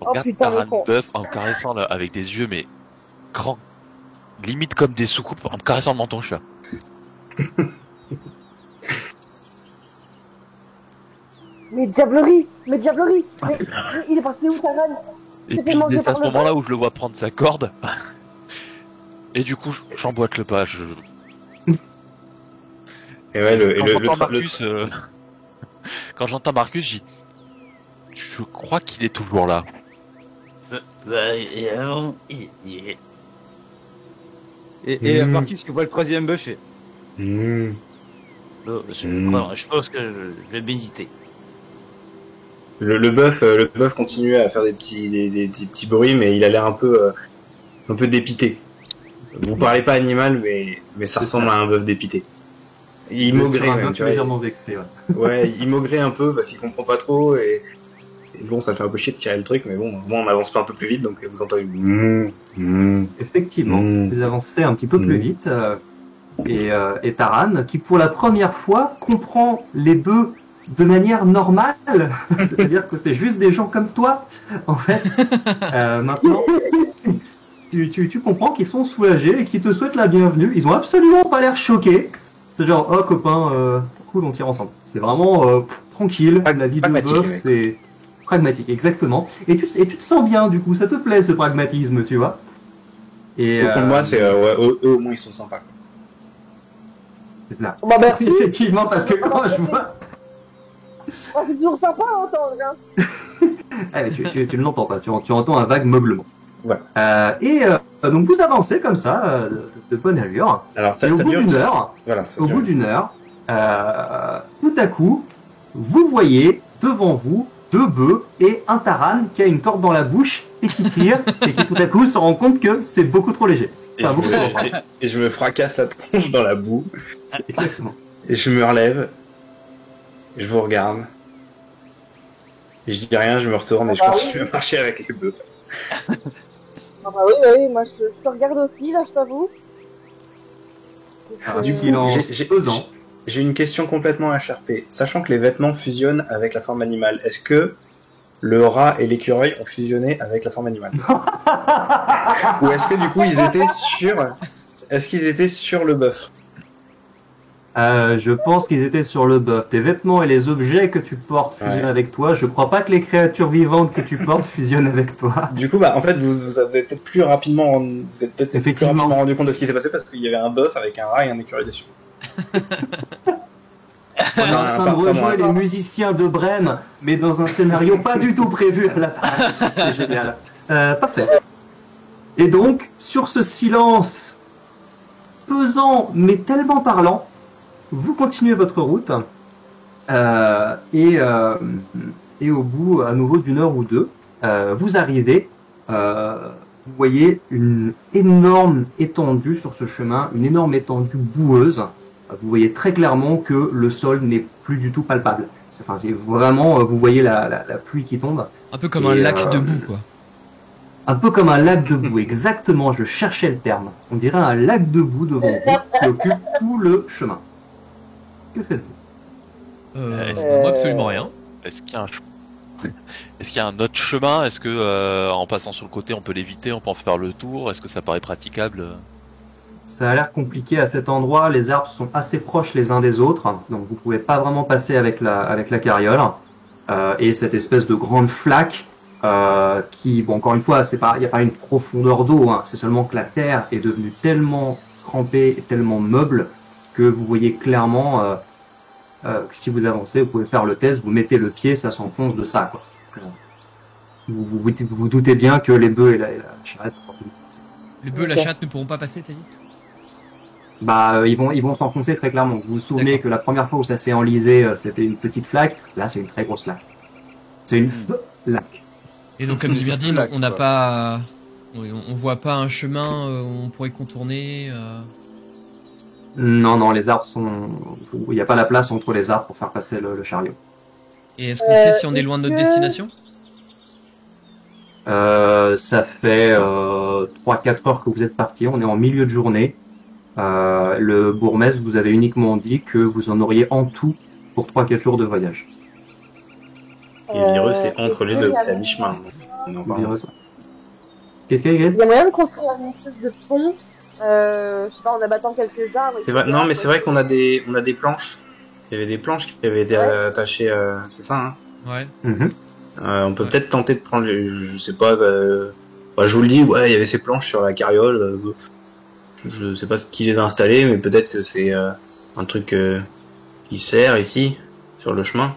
On Oh, regarde putain, le Taran con. bœuf en me caressant là, avec des yeux mais grands, limite comme des soucoupes, en me caressant le menton, je suis là. Mais diablerie. Mais il est passé où, Taran? Et C'est puis mangé c'est à par ce le moment-là où je le vois prendre sa corde. Et du coup, j'emboîte le pas. Et ouais, Quand j'entends Marcus, quand j'entends Marcus, je crois qu'il est toujours là. Et avant, il est... Et Marcus qui voit le troisième bœuf fait. Je, je pense que je vais méditer. Le bœuf continuait à faire des petits bruits, mais il a l'air un peu dépité. Vous parlez pas animal, mais ça ressemble à un bœuf dépité. Et il maugrait un même, peu tu vois. légèrement vexé. Ouais. Ouais, il maugrait un peu parce qu'il comprend pas trop et bon, ça fait un peu chier de tirer le truc, mais bon, moi on avance pas un peu plus vite, donc vous entendez. Effectivement, vous avancez un petit peu plus vite et Taran, qui pour la première fois comprend les bœufs de manière normale, c'est-à-dire que c'est juste des gens comme toi, en fait. Maintenant, tu comprends qu'ils sont soulagés et qu'ils te souhaitent la bienvenue. Ils ont absolument pas l'air choqués. C'est genre, oh copain, cool, on tire ensemble. C'est vraiment tranquille, la vie de bœuf, c'est pragmatique, exactement. Et tu te sens bien, du coup, ça te plaît ce pragmatisme, tu vois. Et pour moi, c'est eux au moins ils sont sympas. Quoi. C'est ça. Bah merci. Effectivement, parce que quand je vois... Ah, c'est toujours sympa à entendre. Hein. Allez, tu ne l'entends pas, tu entends un vague meuglement. Ouais. Donc vous avancez comme ça, de bonne allure. Alors, Et au bout d'une heure, voilà, tout à coup, vous voyez devant vous 2 bœufs et un Taran qui a une corde dans la bouche et qui tire et qui tout à coup se rend compte que c'est beaucoup trop léger. Enfin, beaucoup trop léger. Et je me fracasse la tronche dans la boue. Exactement. Et je me relève. Je vous regarde. Et je dis rien, je me retourne et je continue à marcher avec les bœufs. Ah bah oui, moi je te regarde aussi, là, je t'avoue. Un silence pesant. J'ai une question complètement HRP. Sachant que les vêtements fusionnent avec la forme animale, est-ce que le rat et l'écureuil ont fusionné avec la forme animale? Ou est-ce que du coup ils étaient sur... Est-ce qu'ils étaient sur le bœuf? Je pense qu'ils étaient sur le bœuf. Tes vêtements et les objets que tu portes fusionnent avec toi. Je crois pas que les créatures vivantes que tu portes fusionnent avec toi. Du coup, en fait, vous avez peut-être plus rapidement rendu compte de ce qui s'est passé parce qu'il y avait un bœuf avec un rat et un écureuil dessus. On est en train de rejouer les musiciens de Brême, mais dans un scénario pas du tout prévu à la base. C'est génial. Parfait. Et donc, sur ce silence pesant mais tellement parlant, vous continuez votre route et au bout à nouveau d'une heure ou deux, vous arrivez, vous voyez une énorme étendue sur ce chemin, une énorme étendue boueuse. Vous voyez très clairement que le sol n'est plus du tout palpable. C'est vraiment, vous voyez la pluie qui tombe. Un peu comme un lac de boue, quoi. Un peu comme un lac de boue, exactement, je cherchais le terme. On dirait un lac de boue devant vous qui occupe tout le chemin. Que faites-vous? Moi, absolument rien. Est-ce qu'il y a un Est-ce qu'il y a un autre chemin? Est-ce que en passant sur le côté on peut l'éviter, on peut en faire le tour? Est-ce que ça paraît praticable? Ça a l'air compliqué à cet endroit, les arbres sont assez proches les uns des autres, donc vous pouvez pas vraiment passer avec la carriole. Et cette espèce de grande flaque qui, bon, encore une fois, il n'y a pas une profondeur d'eau, hein, c'est seulement que la terre est devenue tellement trempée et tellement meuble que vous voyez clairement que si vous avancez, vous pouvez faire le test, vous mettez le pied, ça s'enfonce de ça, quoi. Vous doutez bien que les bœufs et la charrette... Les bœufs et la charrette ne pourront pas passer, t'as dit? Bah, ils vont s'enfoncer très clairement. Vous vous souvenez que la première fois où ça s'est enlisé, c'était une petite flaque. Là, c'est une très grosse flaque. C'est une flaque. Et donc, comme dit Birdine, on n'a pas, on voit pas un chemin où on pourrait contourner. Non, les arbres sont. Il n'y a pas la place entre les arbres pour faire passer le chariot. Et est-ce qu'on sait si on est loin de notre destination? Ça fait 3-4 heures que vous êtes partis. On est en milieu de journée. Le bourgmestre vous avait uniquement dit que vous en auriez en tout pour 3-4 jours de voyage. Et l'Ireux, c'est entre les deux, c'est à mi-chemin. Qu'est-ce qu'il y a, Greg? Il y a moyen de construire une espèce de pont, je sais pas, en abattant quelques arbres. Non, mais c'est vrai qu'on a des planches. Il y avait des planches qui avaient été attachées, c'est ça, hein? Ouais. On peut peut-être tenter de prendre, je sais pas, je vous le dis, il y avait ces planches sur la carriole. Je sais pas qui les a installées, mais peut-être que c'est un truc qui sert ici, sur le chemin.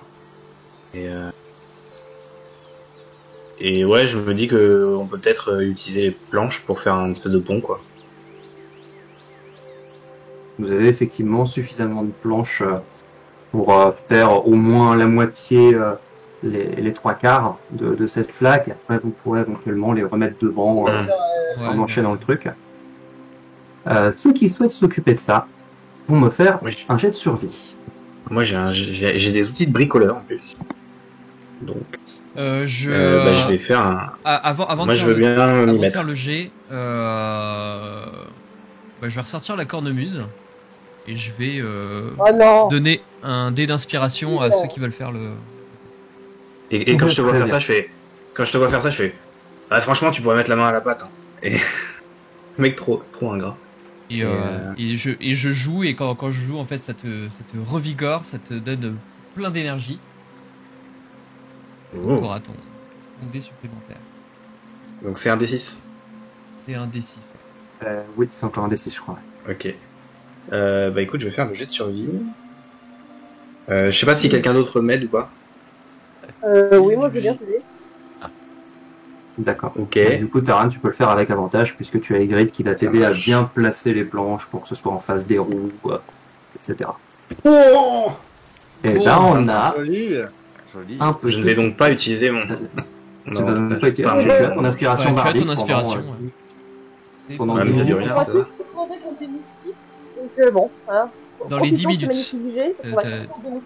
Et ouais, je me dis que on peut peut-être utiliser les planches pour faire un espèce de pont, quoi. Vous avez effectivement suffisamment de planches pour faire au moins la moitié les trois quarts de cette flaque. Et après, vous pourrez éventuellement les remettre devant en enchaînant le truc. Ceux qui souhaitent s'occuper de ça vont me faire Oui. un jet de survie. Moi, j'ai des outils de bricoleur en plus. Donc, Je vais faire un. avant Moi, de je faire veux bien avant m'y de mettre. faire le jet, je vais ressortir la cornemuse et je vais Oh non. donner un dé d'inspiration à ceux qui veulent faire le. Et quand je te vois Très faire bien. ça, je fais. Ah, franchement, tu pourrais mettre la main à la pâte. Hein. Et mec, trop ingrat. Et, je joue, et quand je joue, en fait, ça te revigore, ça te donne plein d'énergie. Tu Oh. auras ton dé supplémentaire. Donc c'est un D6. C'est un D6. Oui, c'est encore un D6, je crois. Ok. Écoute, je vais faire le jet de survie. Je sais pas si quelqu'un d'autre m'aide ou pas. Oui, moi je veux bien t'aider. D'accord. Ok. Du coup, Taran, tu peux le faire avec avantage puisque tu as Ygritte qui va t'aider à bien placer les planches pour que ce soit en face des roues, etc. Oh Et Oh, là, on a Joli. Joli. un peu. Je ne vais donc pas utiliser mon. Tu vas même pas utiliser. Pardon. Tu as ton inspiration Ouais, tu as bardique ton inspiration. pendant, C'est pendant Ouais, mais 10 t'as dit minutes. rien, ça va. Donc bon, hein. Dans les 10 Profitons de minutes. ce magnifique jet, on va T'as- faire des minutes.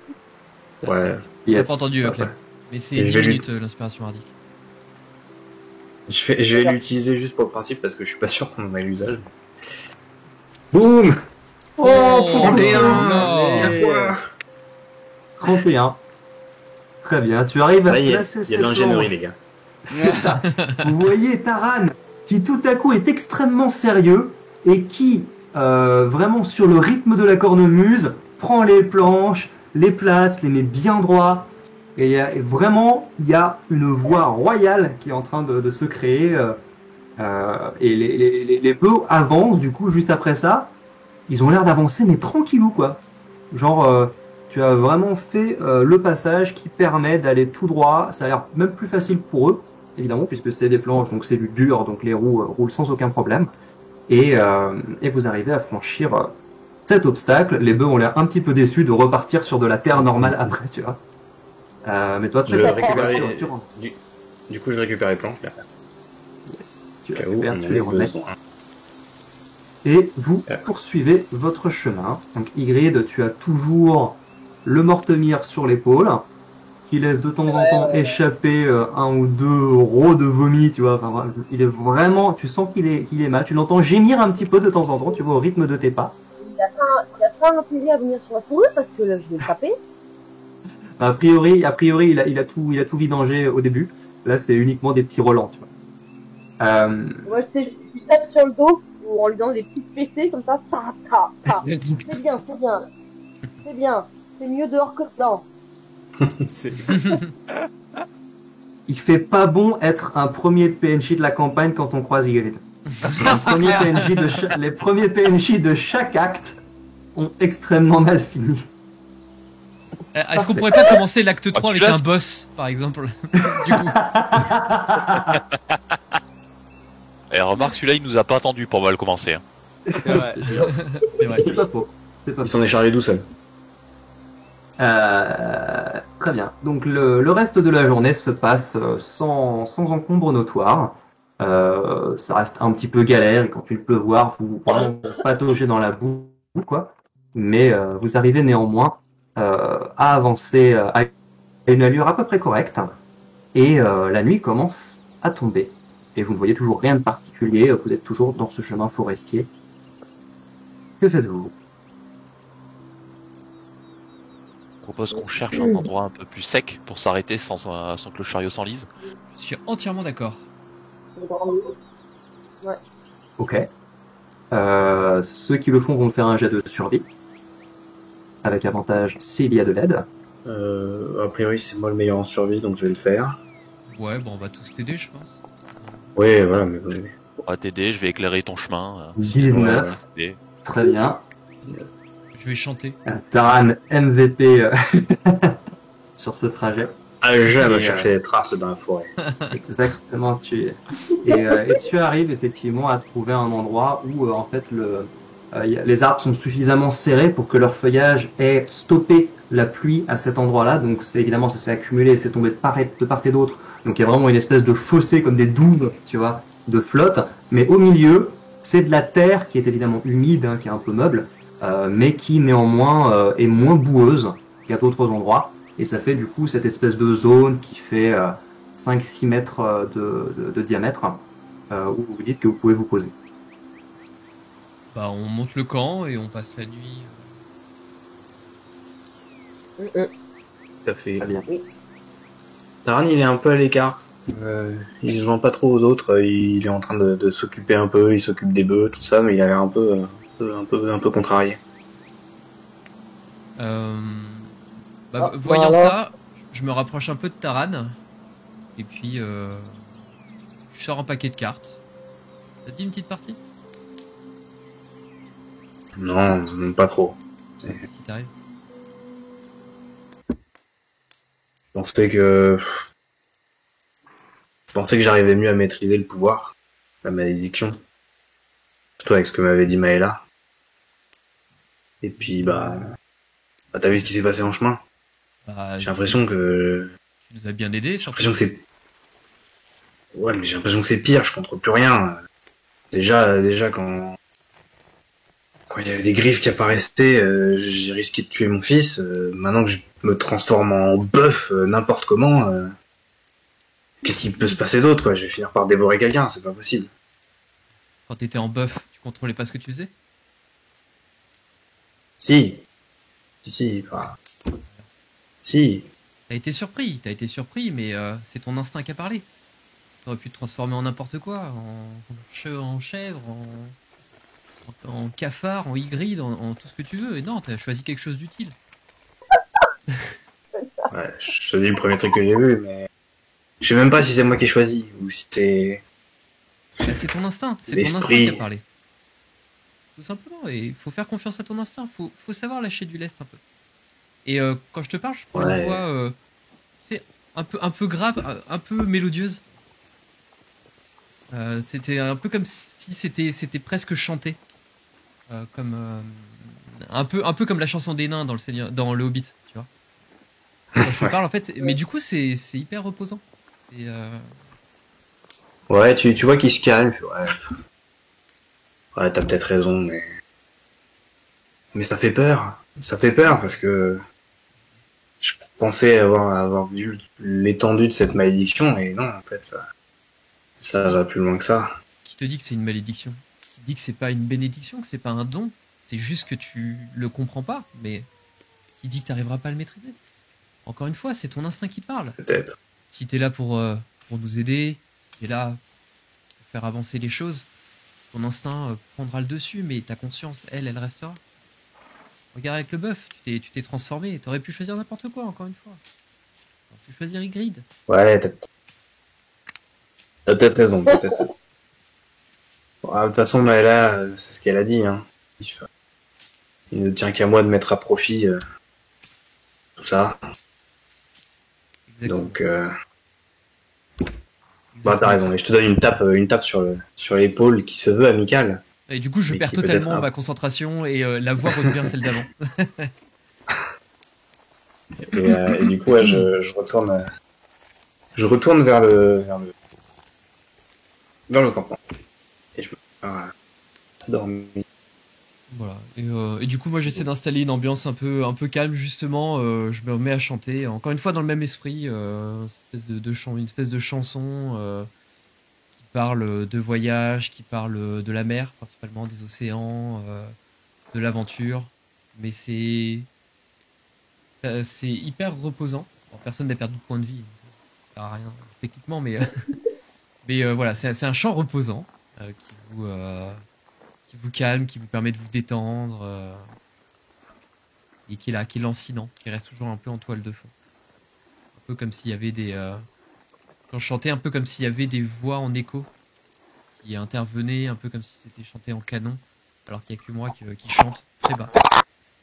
Ouais. T'as Yes. pas entendu, Après. Clem. Mais c'est Et 10 je vais lui- minutes l'inspiration hardique. Je vais l'utiliser juste pour le principe parce que je suis pas sûr qu'on en ait l'usage. Boum Oh, 31 non. Il y a quoi 31. Très bien. Tu arrives à Là, il y a placer de ces l'ingénierie, planches. les gars. C'est ça. Vous voyez Taran qui tout à coup est extrêmement sérieux et qui, vraiment sur le rythme de la cornemuse, prend les planches, les place, les met bien droit. Et il y a une voie royale qui est en train de se créer. Et les bœufs avancent du coup juste après ça. Ils ont l'air d'avancer mais tranquillou quoi. Genre tu as vraiment fait le passage qui permet d'aller tout droit. Ça a l'air même plus facile pour eux, évidemment, puisque c'est des planches, donc c'est du dur, donc les roues roulent sans aucun problème. Et vous arrivez à franchir cet obstacle. Les bœufs ont l'air un petit peu déçus de repartir sur de la terre normale après, tu vois. Mais toi, tu Je les récupère récupères. les- Du coup, je récupère les planches. Là. Yes. Tu Au cas où récupères, on tu en les ait remets. besoin. Et vous D'accord. poursuivez votre chemin. Donc Ygritte, tu as toujours le Mortemir sur l'épaule, qui laisse de temps en temps échapper un ou deux rots de vomi, tu vois. Enfin, voilà, il est vraiment, tu sens qu'il est mal. Tu l'entends gémir un petit peu de temps en temps, tu vois, au rythme de tes pas. Il a pas intérêt à venir sur la fourrure parce que là je vais le taper. A priori, il a tout vidangé au début. Là, c'est uniquement des petits relents, tu vois. Moi je sais, je lui tape sur le dos en lui donnant des petites fessées comme ça. C'est bien, c'est bien. C'est bien. C'est mieux dehors que dedans. C'est- Il fait pas bon être un premier PNJ de la campagne quand on croise Ygritte. Les premiers PNJ de chaque acte ont extrêmement mal fini. Est-ce qu'on pourrait pas commencer l'acte 3 tu avec un laisses. boss, par exemple? Du coup. Et remarque, celui-là, il nous a pas attendu pour mal commencer. Hein. c'est vrai. C'est vrai. C'est pas faux. C'est pas Il faux. s'en est chargé tout seul. Très bien. Donc le reste de la journée se passe sans encombre notoire. Ça reste un petit peu galère et quand il peut voir, vous vraiment pataugez dans la boue, quoi. Mais vous arrivez néanmoins à avancer à une allure à peu près correcte. Et la nuit commence à tomber. Et vous ne voyez toujours rien de particulier. Vous êtes toujours dans ce chemin forestier. Que faites-vous? Je propose qu'on cherche un endroit un peu plus sec pour s'arrêter sans que le chariot s'enlise. Je suis entièrement d'accord. Ok. Ceux qui le font vont faire un jet de survie. Avec avantage s'il y a de l'aide. A priori, c'est moi le meilleur en survie, donc je vais le faire. Ouais, bon, on va tous t'aider, je pense. Oui, voilà, mais vous On va t'aider, je vais éclairer ton chemin. 19. Et Très bien. Je vais chanter. Taran MVP sur ce trajet. j'aime Et, chercher des traces dans la forêt. Exactement. Et tu arrives effectivement à trouver un endroit où en fait les arbres sont suffisamment serrés pour que leur feuillage ait stoppé la pluie à cet endroit-là, donc c'est évidemment ça s'est accumulé, c'est tombé de part et d'autre, donc il y a vraiment une espèce de fossé comme des douves, tu vois, de flotte, mais au milieu, c'est de la terre qui est évidemment humide, hein, qui est un peu meuble, mais qui néanmoins est moins boueuse qu'à d'autres endroits, et ça fait du coup cette espèce de zone qui fait 5-6 mètres de diamètre, où vous vous dites que vous pouvez vous poser. Bah, on monte le camp et on passe la nuit. Tout à fait. Très bien. Taran, il est un peu à l'écart. Il se joint pas trop aux autres. Il est en train de s'occuper un peu. Il s'occupe des bœufs, tout ça, mais il a l'air un peu contrarié. Ah, Voyant voilà. ça, je me rapproche un peu de Taran. Et puis, je sors un paquet de cartes. Ça te dit une petite partie? Non, pas trop. Si t'arrives. Je pensais que j'arrivais mieux à maîtriser le pouvoir, la malédiction. Surtout avec ce que m'avait dit Maëla. Et puis, t'as vu ce qui s'est passé en chemin? Bah, J'ai l'impression que... tu nous as bien aidés, J'ai surtout. l'impression que c'est... Ouais, mais j'ai l'impression que c'est pire, je contrôle plus rien. Déjà quand il y avait des griffes qui apparaissaient, j'ai risqué de tuer mon fils. Maintenant que je me transforme en bœuf n'importe comment, qu'est-ce qui peut se passer d'autre, quoi? Je vais finir par dévorer quelqu'un, c'est pas possible. Quand t'étais en buff, tu contrôlais pas ce que tu faisais? Si, enfin... Si, T'as été surpris, mais c'est ton instinct qui a parlé. T'aurais pu te transformer en n'importe quoi, en chèvre, en cafard, en hybride, en tout ce que tu veux. Et non, t'as choisi quelque chose d'utile. ouais, je te dis le premier truc que j'ai vu, mais... Je sais même pas si c'est moi qui ai choisi, ou si c'est... Bah, c'est ton instinct qui L'esprit. a parlé. Tout simplement, et il faut faire confiance à ton instinct, faut savoir lâcher du lest un peu. Et quand je te parle, je prends une voix c'est un peu grave, un peu mélodieuse. C'était un peu comme si c'était presque chanté. Comme un peu comme la chanson des nains dans le Hobbit, tu vois. Quand je te parle en fait, mais du coup c'est hyper reposant. C'est Ouais, tu vois qu'il se calme, ouais, t'as peut-être raison, mais ça fait peur. Ça fait peur parce que je pensais avoir vu l'étendue de cette malédiction et non, en fait, ça va plus loin que ça. qui te dit que c'est une malédiction, qui dit que c'est pas une bénédiction, que c'est pas un don, c'est juste que tu le comprends pas, mais qui dit que t'arriveras pas à le maîtriser. Encore une fois, c'est ton instinct qui parle. Peut-être. Si t'es là pour nous aider, si t'es là pour faire avancer les choses, ton instinct prendra le dessus, mais ta conscience, elle restera. Regarde avec le bœuf, tu t'es transformé, t'aurais pu choisir n'importe quoi, encore une fois. T'aurais pu choisir Ygritte. Ouais, t'as peut-être raison, peut-être raison. Bon, de toute façon, Maëla, c'est ce qu'elle a dit, hein. Il ne tient qu'à moi de mettre à profit tout ça. Exactement. Donc, t'as raison. Et je te donne une tape sur l'épaule qui se veut amicale. Et du coup, je Mais perds qui peut totalement être ma concentration et la voix redevient celle d'avant. Et du coup, ouais, je retourne vers le campement. Et je me prépare à dormir. Voilà. Et du coup, moi, j'essaie d'installer une ambiance un peu calme, justement. Je me remets à chanter, encore une fois dans le même esprit, une espèce de chanson qui parle de voyage, qui parle de la mer, principalement des océans, de l'aventure. Mais c'est hyper reposant. Alors, personne n'a perdu de point de vie, ça sert à rien techniquement, mais voilà, c'est un chant reposant qui vous calme, qui vous permet de vous détendre et qui est là, qui est lancinant, qui reste toujours un peu en toile de fond. Un peu comme s'il y avait quand je chantais, un peu comme s'il y avait des voix en écho qui intervenaient, un peu comme si c'était chanté en canon, alors qu'il n'y a que moi qui chante très bas.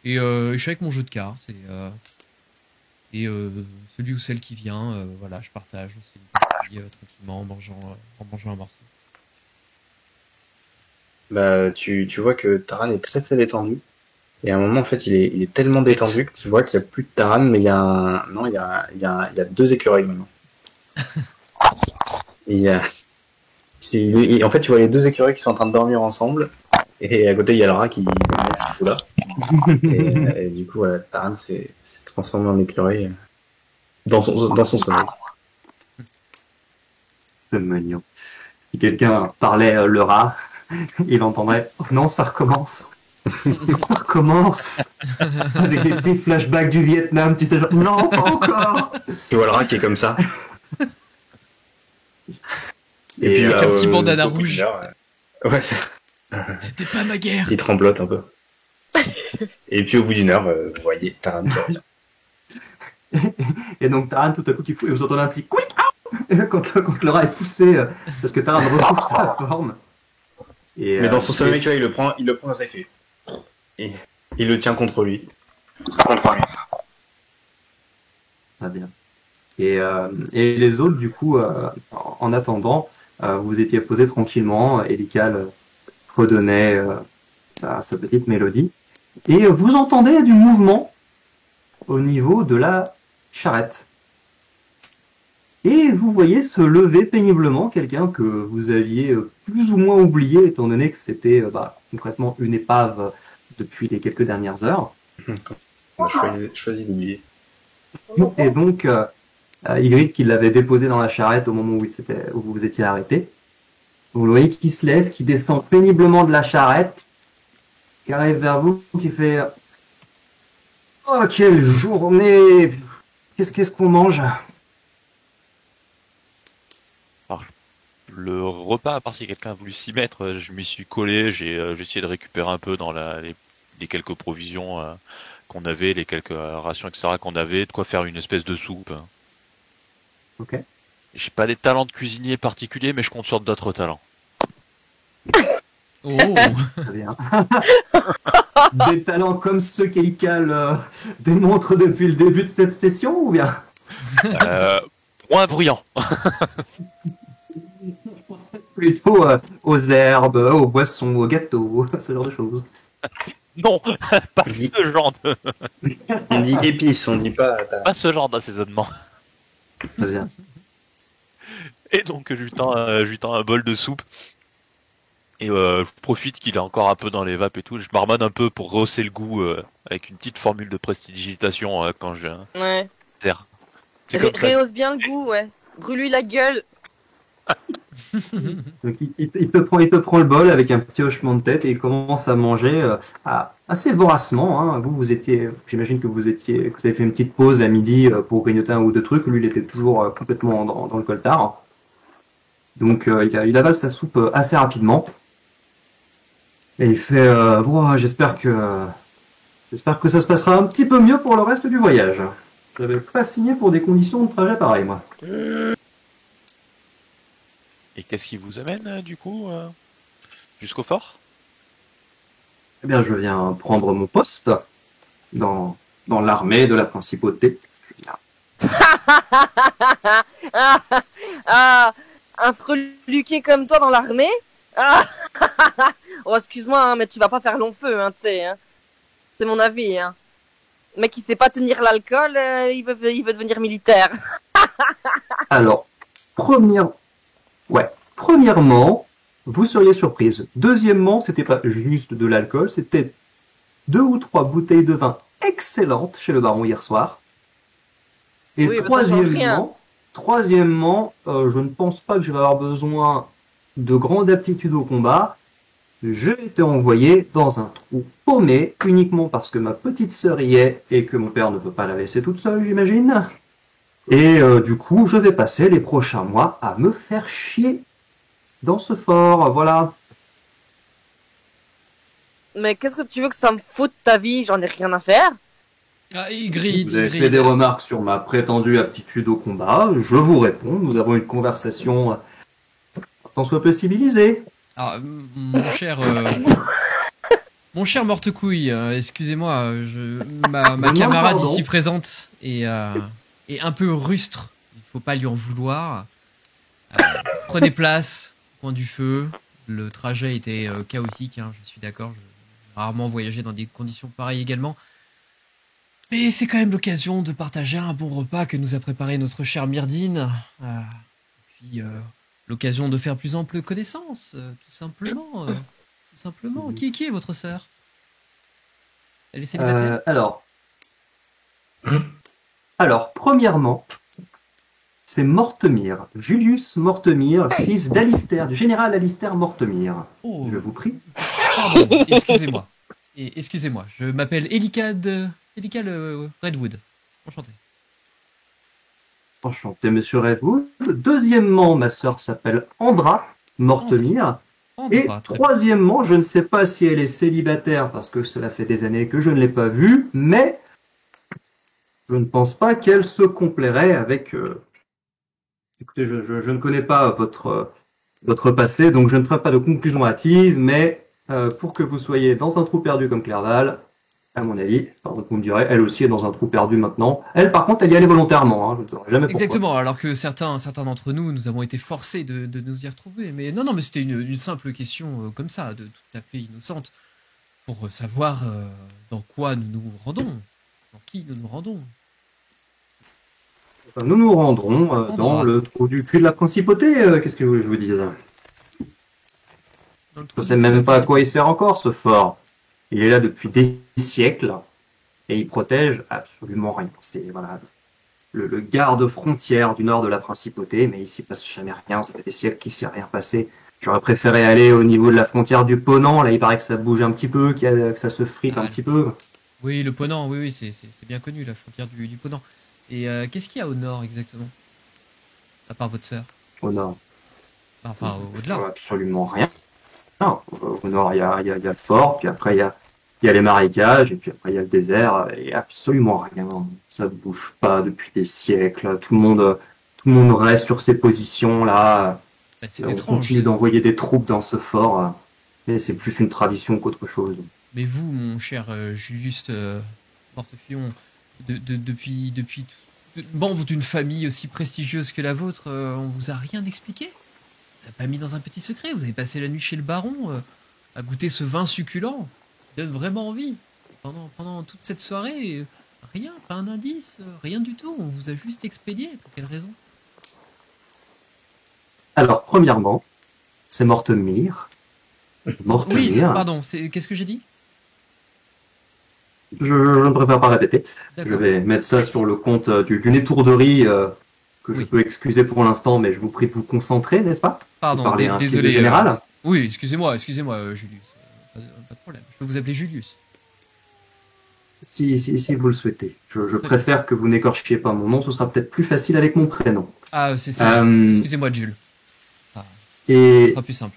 Et je suis avec mon jeu de cartes et celui ou celle qui vient, voilà, je partage, on se fait une partie, tranquillement en mangeant un morceau. Tu vois que Taran est très très détendu. Et à un moment, en fait, il est tellement détendu que tu vois qu'il n'y a plus de Taran, mais il y a non, il y a deux écureuils maintenant. Et il y a, en fait, tu vois les deux écureuils qui sont en train de dormir ensemble, et à côté, il y a le rat qui se fout là. Et du coup, voilà, Taran s'est transformé en écureuil dans son sommeil. C'est mignon. Si quelqu'un parlait le rat, il entendrait « Oh non, ça recommence !» Ça recommence avec des petits flashbacks du Vietnam, tu sais, genre « Non, pas encore !» Tu vois le rat qui est comme ça. Et puis, avec un petit bandana au bout rouge. d'une heure, ouais, C'était pas ma guerre. il tremblote un peu. Et puis au bout d'une heure, vous voyez Taran qui revient. Et donc Taran, tout à coup, et vous entendez un petit « Quick !» quand le rat est poussé, parce que Taran retrouve sa forme. Et, Mais dans son sommeil, tu vois, il le prend comme ça, il fait. Et il le tient contre lui. Très bien. Et les autres, du coup, en attendant, vous étiez posés tranquillement. Elical redonnait sa petite mélodie. Et vous entendez du mouvement au niveau de la charrette. Et vous voyez se lever péniblement quelqu'un que vous aviez plus ou moins oublié, étant donné que c'était concrètement une épave depuis les quelques dernières heures. On a choisi d'oublier. Et donc, Ygritte qui l'avait déposé dans la charrette au moment où vous vous étiez arrêté. Vous le voyez qui se lève, qui descend péniblement de la charrette, qui arrive vers vous, qui fait « Oh, quelle journée! Qu'est-ce qu'on mange ?» Le repas, à part si quelqu'un a voulu s'y mettre, je m'y suis collé, j'ai essayé de récupérer un peu dans les quelques provisions qu'on avait, les quelques rations, etc. qu'on avait, de quoi faire une espèce de soupe. Ok. J'ai pas des talents de cuisinier particuliers, mais je compte sur d'autres talents. Oh. Très bien. Des talents comme ceux qu'Elical démontre depuis le début de cette session, ou bien Moins bruyant. plutôt aux herbes, aux boissons, aux gâteaux, ce genre de choses. Non, pas ce genre de... On dit épices, on dit pas Taran. Pas ce genre d'assaisonnement. Très bien. Et donc je lui tends un bol de soupe. Et je profite qu'il est encore un peu dans les vapes et tout. Je marmonne un peu pour rehausser le goût avec une petite formule de prestidigitation quand je Ouais. sers. C'est comme ça. Réhausse bien le goût, ouais. Brûle-lui la gueule. Donc, il te prend le bol avec un petit hochement de tête et il commence à manger assez voracement. Hein. J'imagine que vous avez fait une petite pause à midi pour grignoter un ou deux trucs. Lui, il était toujours complètement dans le coltard. Donc, il avale sa soupe assez rapidement. Et il fait j'espère que ça se passera un petit peu mieux pour le reste du voyage. Je n'avais pas signé pour des conditions de trajet pareilles, moi. Et qu'est-ce qui vous amène du coup jusqu'au fort? Eh bien, je viens prendre mon poste dans l'armée de la principauté. Ah, un freluqué comme toi dans l'armée. Ah. Oh, excuse-moi, hein, mais tu vas pas faire long feu, hein, tu sais. Hein. C'est mon avis. Hein. Le mec qui sait pas tenir l'alcool, il veut devenir militaire. Alors, premièrement, vous seriez surprise. Deuxièmement, c'était pas juste de l'alcool, c'était 2 ou 3 bouteilles de vin excellentes chez le baron hier soir. Et Oui, bah, ça change rien. troisièmement, je ne pense pas que je vais avoir besoin de grande aptitude au combat. Je été envoyé dans un trou paumé uniquement parce que ma petite sœur y est et que mon père ne veut pas la laisser toute seule, j'imagine. Et du coup, je vais passer les prochains mois à me faire chier dans ce fort, voilà. Mais qu'est-ce que tu veux que ça me foute ta vie? J'en ai rien à faire. Ah, Ygritte, Vous avez fait des remarques sur ma prétendue aptitude au combat, je vous réponds, nous avons une conversation tant soit peu civilisée. Ah, mon cher morte-couille, excusez-moi, ma camarade pardon. ici présente est un peu rustre. Il faut pas lui en vouloir. Prenez place, au coin du feu. Le trajet était chaotique, hein, je suis d'accord. Je rarement voyagé dans des conditions pareilles également. Mais c'est quand même l'occasion de partager un bon repas que nous a préparé notre chère Myrdine. Puis l'occasion de faire plus ample connaissance, tout simplement. Tout simplement. Qui est votre sœur? Elle est célibataire? Alors, premièrement, c'est Mortemire, Julius Mortemire, fils d'Alistair, du général Alistair Mortemire. Oh, Je vous prie. pardon, excusez-moi. Excusez-moi, je m'appelle Elikal Redwood. Enchanté. Enchanté, monsieur Redwood. Deuxièmement, ma sœur s'appelle Andra Mortemire. Et Très bien. troisièmement, je ne sais pas si elle est célibataire, parce que cela fait des années que je ne l'ai pas vue, mais je ne pense pas qu'elle se complairait avec... Écoutez, je ne connais pas votre passé, donc je ne ferai pas de conclusion hâtive, mais pour que vous soyez dans un trou perdu comme Clerval, à mon avis, pardon, vous me direz, elle aussi est dans un trou perdu maintenant. Elle, par contre, elle y allait volontairement, hein, je ne saurais jamais pourquoi. Exactement, alors que certains d'entre nous, nous avons été forcés de nous y retrouver. Mais non, mais c'était une simple question comme ça, de tout à fait innocente, pour savoir dans quoi nous nous rendons, dans qui nous nous rendons. Enfin, nous nous rendrons dans le trou du cul de la principauté, qu'est-ce que je vous dise? Dans le Je trou ne sais du- même pas à quoi il sert encore, ce fort. Il est là depuis des siècles, et il protège absolument rien. C'est voilà, le garde-frontière du nord de la principauté, mais ici il passe jamais rien, ça fait des siècles qu'il ne s'est rien passé. J'aurais préféré aller au niveau de la frontière du Ponant, là il paraît que ça bouge un petit peu, que ça se frite un petit peu. Oui, le Ponant, oui, c'est bien connu, la frontière du Ponant. Et qu'est-ce qu'il y a au nord exactement? À part votre sœur? Au nord. Enfin, au-delà. Absolument rien. Non, au nord, il y a le fort, puis après, il y a les marécages, et puis après, il y a le désert, et absolument rien. Ça ne bouge pas depuis des siècles. Tout le monde reste sur ses positions, là. Bah, c'est On étrange. continue d'envoyer des troupes dans ce fort, mais c'est plus une tradition qu'autre chose. Mais vous, mon cher Julius Mortefillon, depuis membre d'une famille aussi prestigieuse que la vôtre, on vous a rien expliqué? Vous avez pas mis dans un petit secret? Vous avez passé la nuit chez le baron à goûter ce vin succulent qui donne vraiment envie. Pendant toute cette soirée, rien, pas un indice, rien du tout. On vous a juste expédié. Pour quelle raison? Alors, premièrement, c'est Mortemire. Oui, Mortemire. pardon, qu'est-ce que j'ai dit? Je ne préfère pas répéter. Je D'accord. vais mettre ça sur le compte d'une étourderie que je Oui. peux excuser pour l'instant, mais je vous prie de vous concentrer, n'est-ce pas? Pardon, Vous parlez à un fils de désolé. général. Oui, excusez-moi, Julius. Pas de problème. Je peux vous appeler Julius. Si vous le souhaitez. Je préfère que vous n'écorchiez pas mon nom, ce sera peut-être plus facile avec mon prénom. Ah, c'est ça. Excusez-moi, Jules. Ça Et, sera plus simple.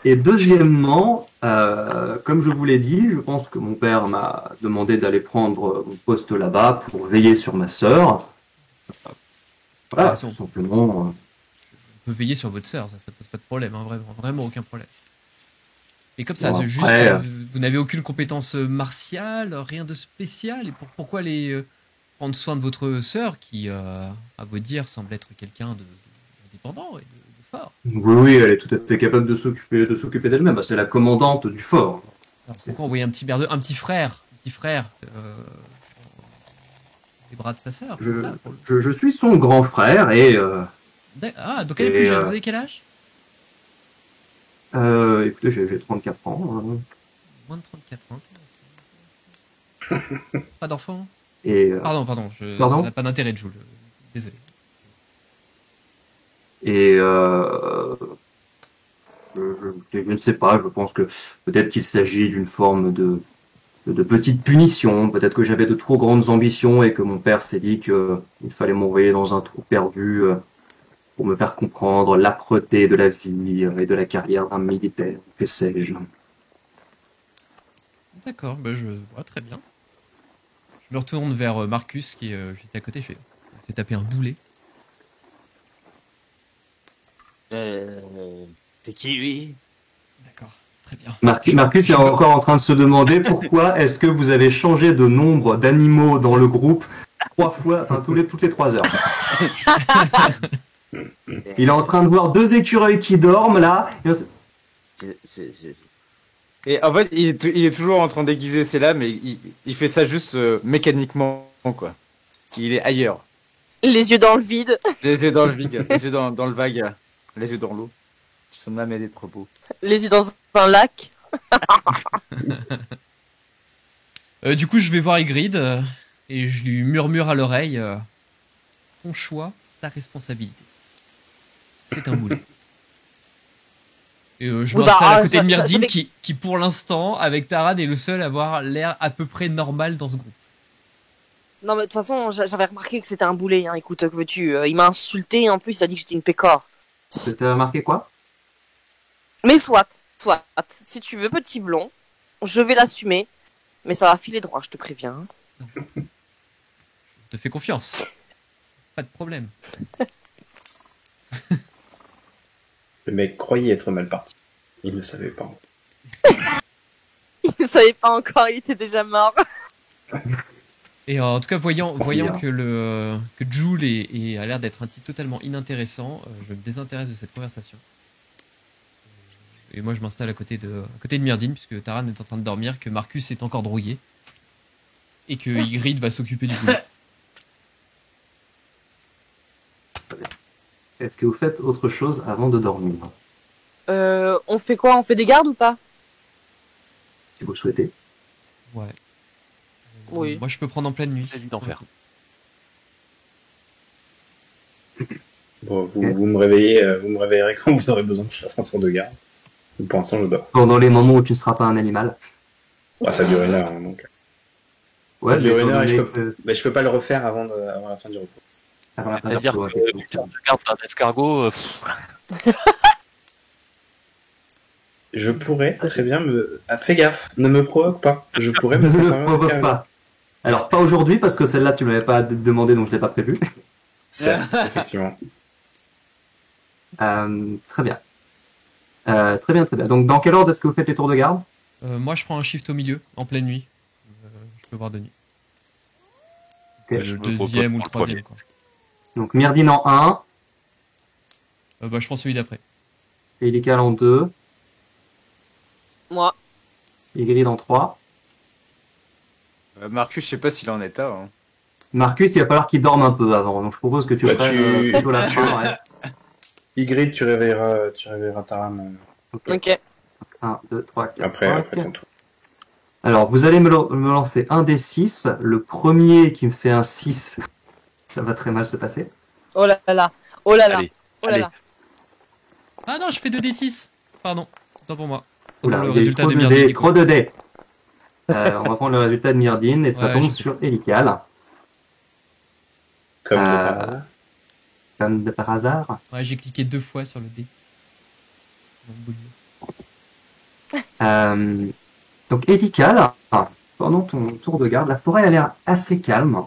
et deuxièmement, comme je vous l'ai dit, je pense que mon père m'a demandé d'aller prendre mon poste là-bas pour veiller sur ma sœur. Voilà, Ah, c'est bon. tout simplement. On peut veiller sur votre sœur, ça pose pas de problème, hein, vraiment aucun problème. Et comme ça, Bon, c'est juste, après, vous n'avez aucune compétence martiale, rien de spécial, et pourquoi aller prendre soin de votre sœur qui, à vous dire, semble être quelqu'un d'indépendant et de fort? Oui, elle est tout à fait capable de s'occuper d'elle-même. Bah, c'est la commandante du fort. Alors, pourquoi envoyer un petit frère des bras de sa sœur? c'est ça, pour le- Je suis son grand frère et Ah, donc elle est Et, plus jeune, vous avez quel âge? écoutez, j'ai 34 ans. Hein, Moins de 34 ans. Pas d'enfant? et Pardon, Pardon ça n'a pas d'intérêt de jouer. Désolé. et je ne sais pas. Je pense que peut-être qu'il s'agit d'une forme de petite punition. Peut-être que j'avais de trop grandes ambitions et que mon père s'est dit que il fallait m'envoyer dans un trou perdu pour me faire comprendre l'âpreté de la vie et de la carrière d'un militaire. Que sais-je. D'accord, bah je vois très bien. Je me retourne vers Marcus qui est juste à côté. Il s'est tapé un boulet. C'est qui lui? D'accord, très bien. Marcus est encore en train de se demander pourquoi est-ce que vous avez changé de nombre d'animaux dans le groupe 3 fois, enfin toutes les 3 heures. Il est en train de voir 2 écureuils qui dorment là. Et en fait, il est toujours en train d'aiguiser ses lames, mais il fait ça juste mécaniquement, quoi. Il est ailleurs. Les yeux dans le vide. Les yeux dans le vide, les yeux dans le vague, les yeux dans l'eau. Son lame, elle est trop beau. Les yeux dans un lac. Du coup, je vais voir Ygritte et je lui murmure à l'oreille ton choix, ta responsabilité. C'est un boulet. Et je Oui, m'installe à côté ça- de Myrdine ça fait- qui, pour l'instant, avec Tarad, est le seul à avoir l'air à peu près normal dans ce groupe. Non, mais de toute façon, j'avais remarqué que c'était un boulet. Hein. Écoute, que veux-tu il m'a insulté et en plus, il a dit que j'étais une pécore. C'était remarqué quoi? Mais soit. Si tu veux, petit blond, je vais l'assumer. Mais ça va filer droit, je te préviens. Je te fais confiance. Pas de problème. Le mec croyait être mal parti. Il ne savait pas. Il ne savait pas encore, il était déjà mort. Et en tout cas, voyant bien. que Joule a l'air d'être un type totalement inintéressant, je me désintéresse de cette conversation. Et moi, je m'installe à côté de Myrdine, puisque Taran est en train de dormir, que Marcus est encore drouillé, et que Ygritte va s'occuper du boulet. Est-ce que vous faites autre chose avant de dormir, On fait quoi? On fait des gardes ou pas? si vous le souhaitez? Ouais. Oui. Moi, je peux prendre en pleine nuit. C'est dit d'en faire. Bon, Ok. vous me réveillerez quand vous aurez besoin que je fasse un tour de garde. Pour l'instant, je dors. Pendant les moments où tu ne seras pas un animal. Ah, ça dure 1 heure, hein, donc. Ouais, Ça dure mais 1 heure et étant je donné peux, mais je peux pas le refaire avant la fin du repos. avant la fin C'est-à-dire du que repos, vu que ça regarde un escargot, Je pourrais très bien me... Ah, fais gaffe, ne me provoque pas. Je pourrais me Ne transformer le en provoque escargot. pas. Alors, pas aujourd'hui, parce que celle-là, tu ne l'avais pas demandé, donc je ne l'ai pas prévu. Certes, effectivement. Très bien. Très bien. Donc, dans quel ordre est-ce que vous faites les tours de garde? Moi, je prends un shift au milieu, en pleine nuit. Je peux voir de nuit. Ok. je Le me propose deuxième ou le le troisième, premier. quoi. Donc, Myrdine en 1, Je prends celui d'après. Elical en 2, Moi. Ygritte en 3. Marcus, je sais pas s'il est en état. Hein. Marcus, il va falloir qu'il dorme un peu avant, donc je propose que tu Bah, prennes plutôt la fin. Ouais. Ygritte, tu réveilleras Taram Ok. 1, 2, 3, 4, après 5. ton tour. Alors, vous allez me lancer un des 6. Le premier qui me fait un 6, ça va très mal se passer. Oh là là. Oh là là. Allez, Oh là allez. là. Ah non, je fais 2d6. Pardon. Autant pour moi. Autant Oula, pour le il y a eu résultat trop de de Myrdine. dés, du coup. trop de dés. On va prendre le résultat de Myrdine et ça Ouais, tombe je sais. sur Elical, Comme de Euh, par hasard. comme de par hasard. Ouais, j'ai cliqué 2 fois sur le dé. Dans le boulier. Donc Elical, pendant ton tour de garde, la forêt a l'air assez calme.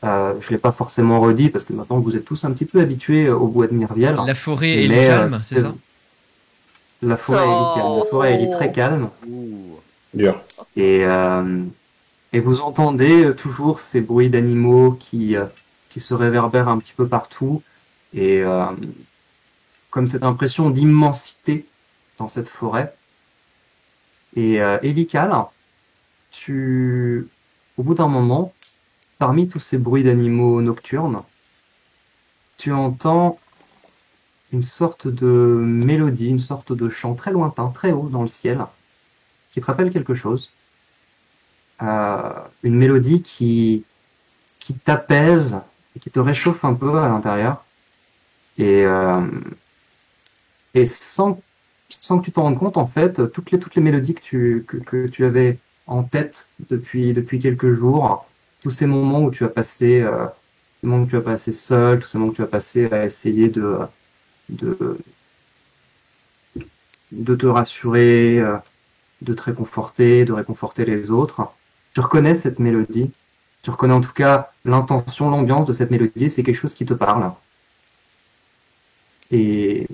Je l'ai pas forcément redit parce que maintenant vous êtes tous un petit peu habitués au bois de Myrviel. La forêt est Mais, calme, c'est ça? La forêt est calme. La forêt elle est très calme. Dur. Et vous entendez toujours ces bruits d'animaux qui se réverbèrent un petit peu partout. Et comme cette impression d'immensité dans cette forêt. Et Elical, au bout d'un moment, parmi tous ces bruits d'animaux nocturnes, tu entends une sorte de mélodie, une sorte de chant très lointain, très haut dans le ciel, qui te rappelle quelque chose. Une mélodie qui t'apaise et qui te réchauffe un peu à l'intérieur. Et sans que tu t'en rendes compte, en fait, toutes les mélodies que tu avais en tête depuis quelques jours, tous ces moments où tu as passé, seul, tous ces moments que tu as passé à essayer de te rassurer, de te réconforter, de réconforter les autres. Tu reconnais cette mélodie. Tu reconnais en tout cas l'intention, l'ambiance de cette mélodie. C'est quelque chose qui te parle. Et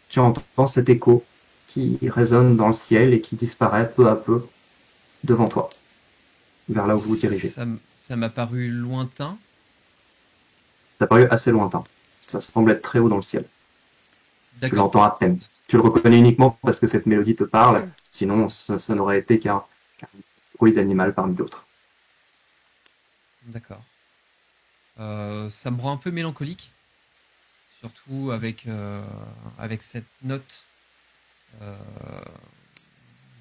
tu entends cet écho qui résonne dans le ciel et qui disparaît peu à peu devant toi, vers là où vous vous dirigez. Ça m'a paru lointain. Ça paraît assez lointain. Ça semble être très haut dans le ciel. Tu D'accord. l'entends à peine. Tu le reconnais uniquement parce que cette mélodie te parle, sinon ça n'aurait été qu'un bruit d'animal parmi d'autres. D'accord. Ça me rend un peu mélancolique, surtout avec cette note. Euh,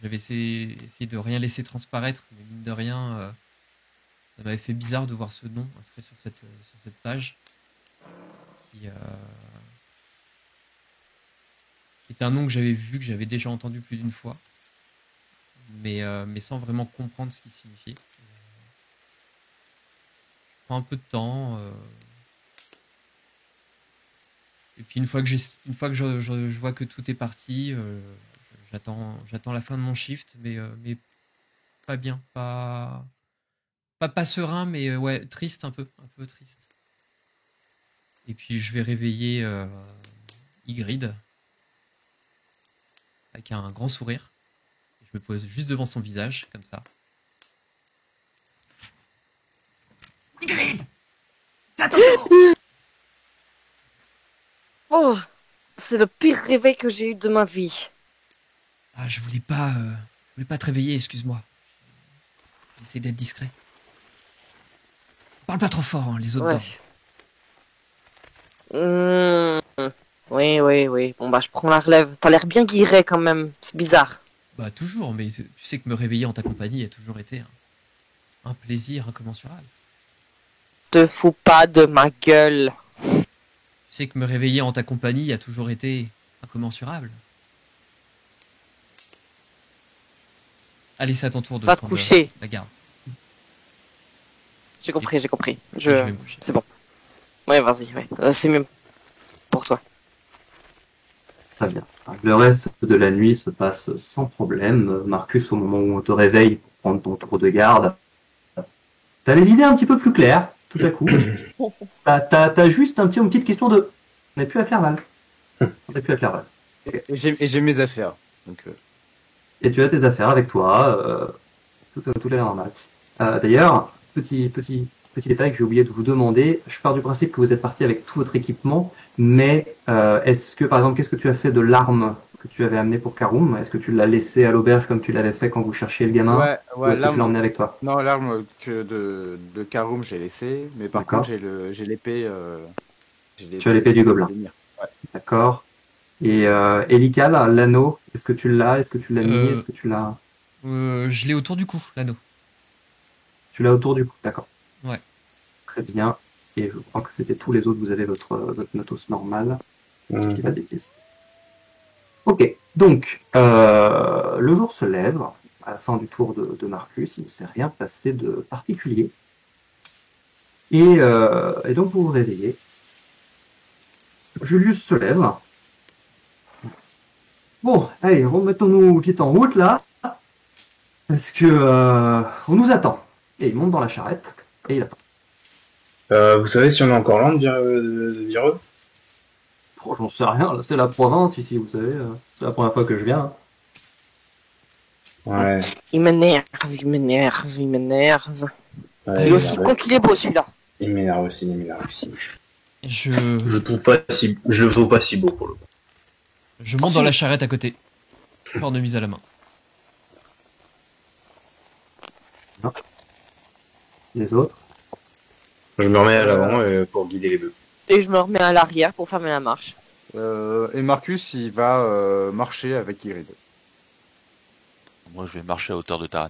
J'avais essayé de rien laisser transparaître, mais mine de rien, ça m'avait fait bizarre de voir ce nom inscrit sur cette page, qui est un nom que j'avais vu, que j'avais déjà entendu plus d'une fois, mais sans vraiment comprendre ce qu'il signifiait. Je prends un peu de temps. Et puis une fois que je vois que tout est parti, j'attends la fin de mon shift, mais pas bien, pas serein, mais ouais, triste un peu triste. Et puis je vais réveiller Ygritte avec un grand sourire. Je me pose juste devant son visage, comme ça. Ygritte, Oh, c'est le pire réveil que j'ai eu de ma vie. ah, je voulais pas te réveiller, excuse-moi. J'essaie d'être discret. Parle pas trop fort, hein, les autres Ouais. dorment. Oui. Bon, bah, je prends la relève. T'as l'air bien guiré quand même. C'est bizarre. Bah toujours, mais tu sais que me réveiller en ta compagnie a toujours été un plaisir incommensurable. Te fous pas de ma gueule. Tu sais que me réveiller en ta compagnie a toujours été incommensurable. Allez, c'est à ton tour de Va te prendre coucher. la garde. J'ai compris. Je vais me coucher. C'est bon. Ouais, vas-y, ouais. C'est mieux pour toi. Très bien. Le reste de la nuit se passe sans problème. Marcus, au moment où on te réveille pour prendre ton tour de garde, t'as les idées un petit peu plus claires, tout à coup. T'as juste une petite question de... On n'est plus à Clerval. On n'est plus à Clerval. Et j'ai mes affaires. Donc, Et tu as tes affaires avec toi. Tout a l'air normal. D'ailleurs, petit détail que j'ai oublié de vous demander. Je pars du principe que vous êtes parti avec tout votre équipement, mais est-ce que, par exemple, qu'est-ce que tu as fait de l'arme que tu avais amenée pour Karoum? Est-ce que tu l'as laissé à l'auberge comme tu l'avais fait quand vous cherchiez le gamin? Ou est-ce que tu l'as emmené avec toi? Non, l'arme que de Karoum, j'ai laissé, mais par D'accord. contre, j'ai l'épée. Tu as l'épée du gobelin. Ouais. D'accord. Et Elika, là, l'anneau, est-ce que tu l'as? Est-ce que tu l'as mis? Est-ce que tu l'as... Je l'ai autour du cou, l'anneau. Tu l'as autour du cou, d'accord. Ouais. Très bien. Et je crois que c'était tous les autres, vous avez votre matos normal. Je dis pas de bêtises. Ok, donc, le jour se lève, à la fin du tour de Marcus, il ne s'est rien passé de particulier. Et donc vous vous réveillez. Julius se lève. Bon, allez, remettons-nous vite en route là, parce que on nous attend. Et il monte dans la charrette, et il attend. Vous savez si on est encore loin de Vireux? Oh, j'en sais rien, là, c'est la province ici, vous savez, c'est la première fois que je viens. Ouais. Il m'énerve. Ouais, Il est aussi con qu'il est beau, celui-là. Il m'énerve aussi. Je Je le trouve pas si beau pour le coup. monte dans la charrette à côté. Cornemuse à la main. Les autres? Je me remets à l'avant pour guider les bœufs. Et je me remets à l'arrière pour fermer la marche. Et Marcus, il va marcher avec Ygritte. Moi, je vais marcher à hauteur de Taran.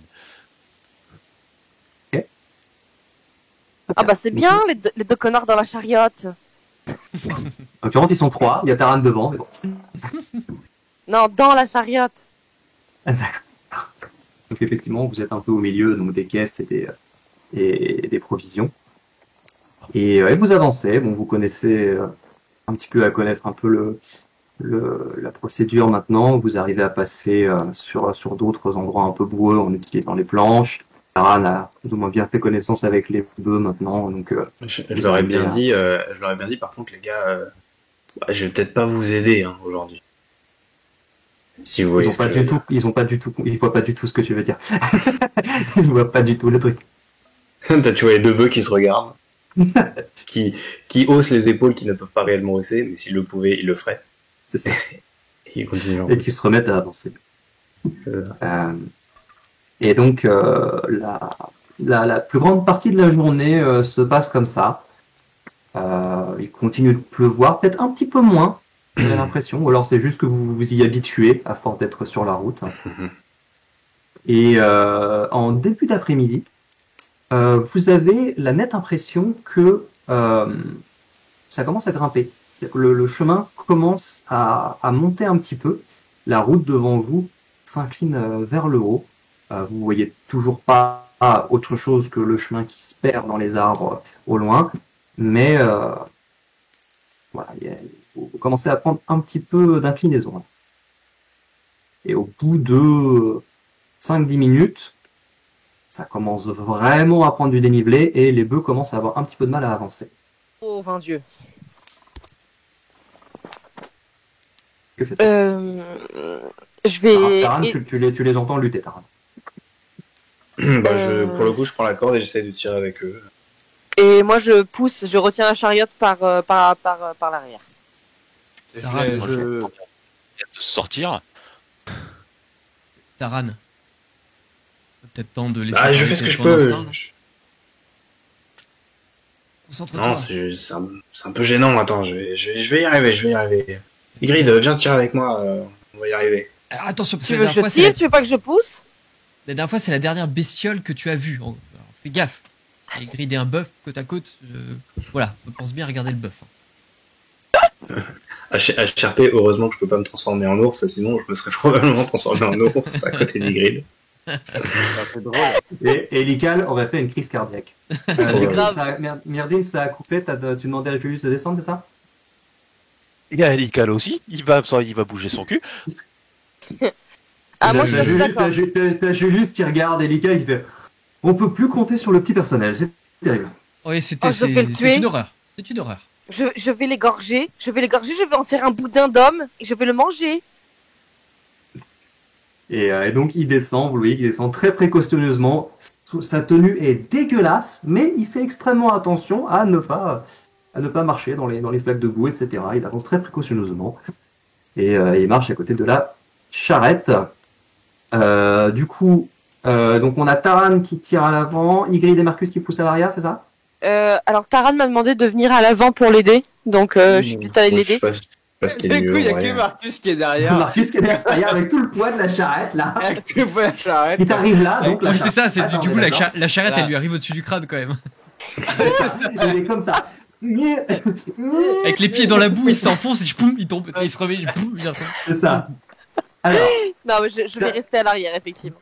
Ah bah c'est bien, les deux connards dans la chariote. En l'occurrence, ils sont trois, il y a Taran devant, mais bon. Non, dans la chariote. D'accord. Donc effectivement, vous êtes un peu au milieu donc des caisses et des provisions. Et vous avancez, bon, vous connaissez un petit peu à connaître un peu la procédure maintenant. Vous arrivez à passer sur d'autres endroits un peu boueux en utilisant les planches. Taran a plus ou moins bien fait connaissance avec les bœufs maintenant, donc Je leur ai bien dit, par contre, les gars, je vais peut-être pas vous aider hein, aujourd'hui. Si vous voyez ils voient pas du tout ce que tu veux dire. Ils voient pas du tout le truc. Tu vois les deux bœufs qui se regardent, qui haussent les épaules, qui ne peuvent pas réellement hausser, mais s'ils le pouvaient, ils le feraient. C'est ça. Et il continue. en Et plus. qui se remettent à avancer. Euh, Et donc, la plus grande partie de la journée se passe comme ça. Il continue de pleuvoir, peut-être un petit peu moins, j'ai l'impression, ou alors c'est juste que vous vous y habituez à force d'être sur la route. Et en début d'après-midi, vous avez la nette impression que ça commence à grimper. C'est-à-dire que le chemin commence à monter un petit peu. La route devant vous s'incline vers le haut. Vous voyez toujours pas autre chose que le chemin qui se perd dans les arbres au loin. Mais voilà, vous commencez à prendre un petit peu d'inclinaison. Et au bout de 5-10 minutes, ça commence vraiment à prendre du dénivelé et les bœufs commencent à avoir un petit peu de mal à avancer. Oh, vain Dieu. Que faites-vous? Je vais... Taran, et- tu les entends lutter, Taran. Pour le coup, je prends la corde et j'essaie de tirer avec eux. Et moi, je pousse, je retiens la chariote par l'arrière. Taran, Il y a de sortir. Taran. Peut-être temps de laisser. Ah, je parler fais ce que je ton peux. instinct, non Concentre-toi. Non, c'est un peu gênant. Attends, je vais y arriver. Ygritte, viens tirer avec moi. On va y arriver. Attention, parce que Tu la veux que dernière je fois, c'est tire la... Tu veux pas que je pousse la dernière fois, c'est la dernière bestiole que tu as vue. Alors, fais gaffe. Et grider un bœuf côte à côte. Voilà, pense bien à regarder le bœuf. HRP, heureusement que je peux pas me transformer en ours, sinon je me serais probablement transformé en ours à côté d'Ygritte. C'est drôle. Et Lical aurait fait une crise cardiaque. C'est grave. Myrdine, ça a coupé, tu demandais à Julius de descendre, c'est ça? Il y a Lical aussi, il va bouger son cul. Ah, moi, je T'as suis d'accord. t'as Julius qui regarde et Lical qui fait on peut plus compter sur le petit personnel, c'est terrible. Oui, Oh, je vais le tuer. c'est une horreur. C'est une horreur. Je vais l'égorger, je vais en faire un boudin d'homme et je vais le manger. Et donc il descend, vous voyez qu'il descend très précautionneusement. Sa tenue est dégueulasse, mais il fait extrêmement attention à ne pas marcher dans les flaques de boue, etc. Il avance très précautionneusement. Et il marche à côté de la charrette. Du coup, donc on a Taran qui tire à l'avant, Ygritte et Marcus qui poussent à l'arrière, c'est ça? Alors Taran m'a demandé de venir à l'avant pour l'aider, donc je suis vite allée Moi, je l'aider. sais pas ce qu'il Du est coup, mieux. il y a en vrai. que Marcus qui est derrière. Marcus qui est derrière avec tout le poids de la charrette là. Avec tout le poids de la charrette. Il t'arrive là, donc la Ouais, c'est ça, c'est charrette- du Attends, coup on est la, d'accord. la charrette, Voilà. elle lui arrive au-dessus du crâne quand même. Il est comme ça. Avec les pieds dans la boue, il s'enfonce et poum, il tombe, il se remet, poum, il retombe. C'est ça. Alors, Non, mais je vais rester à l'arrière, effectivement.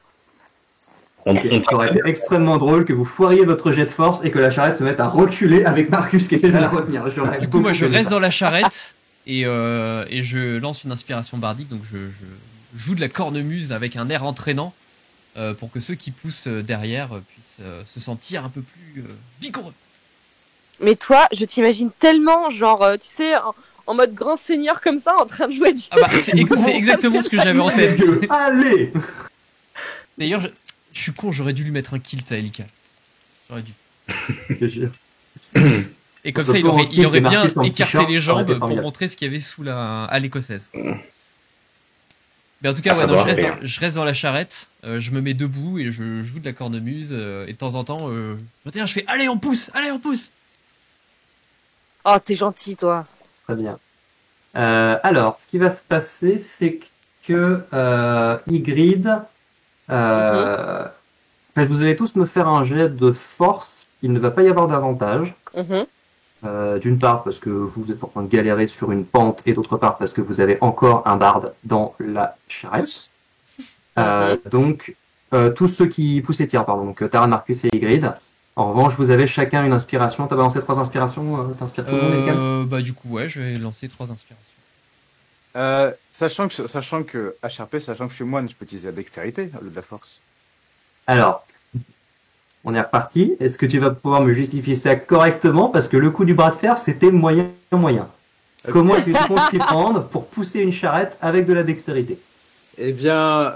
ça aurait été extrêmement drôle que vous foiriez votre jet de force et que la charrette se mette à reculer avec Marcus qui essaie de la retenir. Du coup, moi, je reste dans la charrette et je lance une inspiration bardique. Donc, je joue de la cornemuse avec un air entraînant pour que ceux qui poussent derrière puissent se sentir un peu plus vigoureux. Mais toi, je t'imagine tellement, genre, tu sais, en mode grand seigneur comme ça, en train de jouer du... Ah bah, c'est exactement ce que j'avais en tête. Allez. D'ailleurs, je suis con, j'aurais dû lui mettre un kilt à Elika. J'aurais dû. Et comme ça, il aurait bien Marcus en écarté t-shirt, les ça aurait jambes été pour formidable. montrer ce qu'il y avait sous à l'écossaise. Mais en tout cas, Ah, ça ouais, non, doit faire. je reste dans la charrette, je me mets debout et je joue de la cornemuse. Et de temps en temps, je fais allez, on pousse, allez, on pousse. Oh, t'es gentil, toi. Très bien. Alors, ce qui va se passer, c'est que Ygritte, vous allez tous me faire un jet de force. Il ne va pas y avoir d'avantage. Mhm. D'une part parce que vous êtes en train de galérer sur une pente et d'autre part parce que vous avez encore un barde dans la charrette. Donc, tous ceux qui poussent et tirent, pardon. Donc, Taran, Marcus et Ygritte. En revanche, vous avez chacun une inspiration. T'as balancé 3 inspirations. T'inspires tout le monde, Elkan Bah, du coup, ouais, je vais lancer 3 inspirations. Sachant que HRP, sachant que je suis moine, je peux utiliser la dextérité au lieu de la force. Alors, on est reparti. Est-ce que tu vas pouvoir me justifier ça correctement? Parce que le coup du bras de fer, c'était moyen. Comment est-ce que tu comptes t'y prendre pour pousser une charrette avec de la dextérité? Eh bien,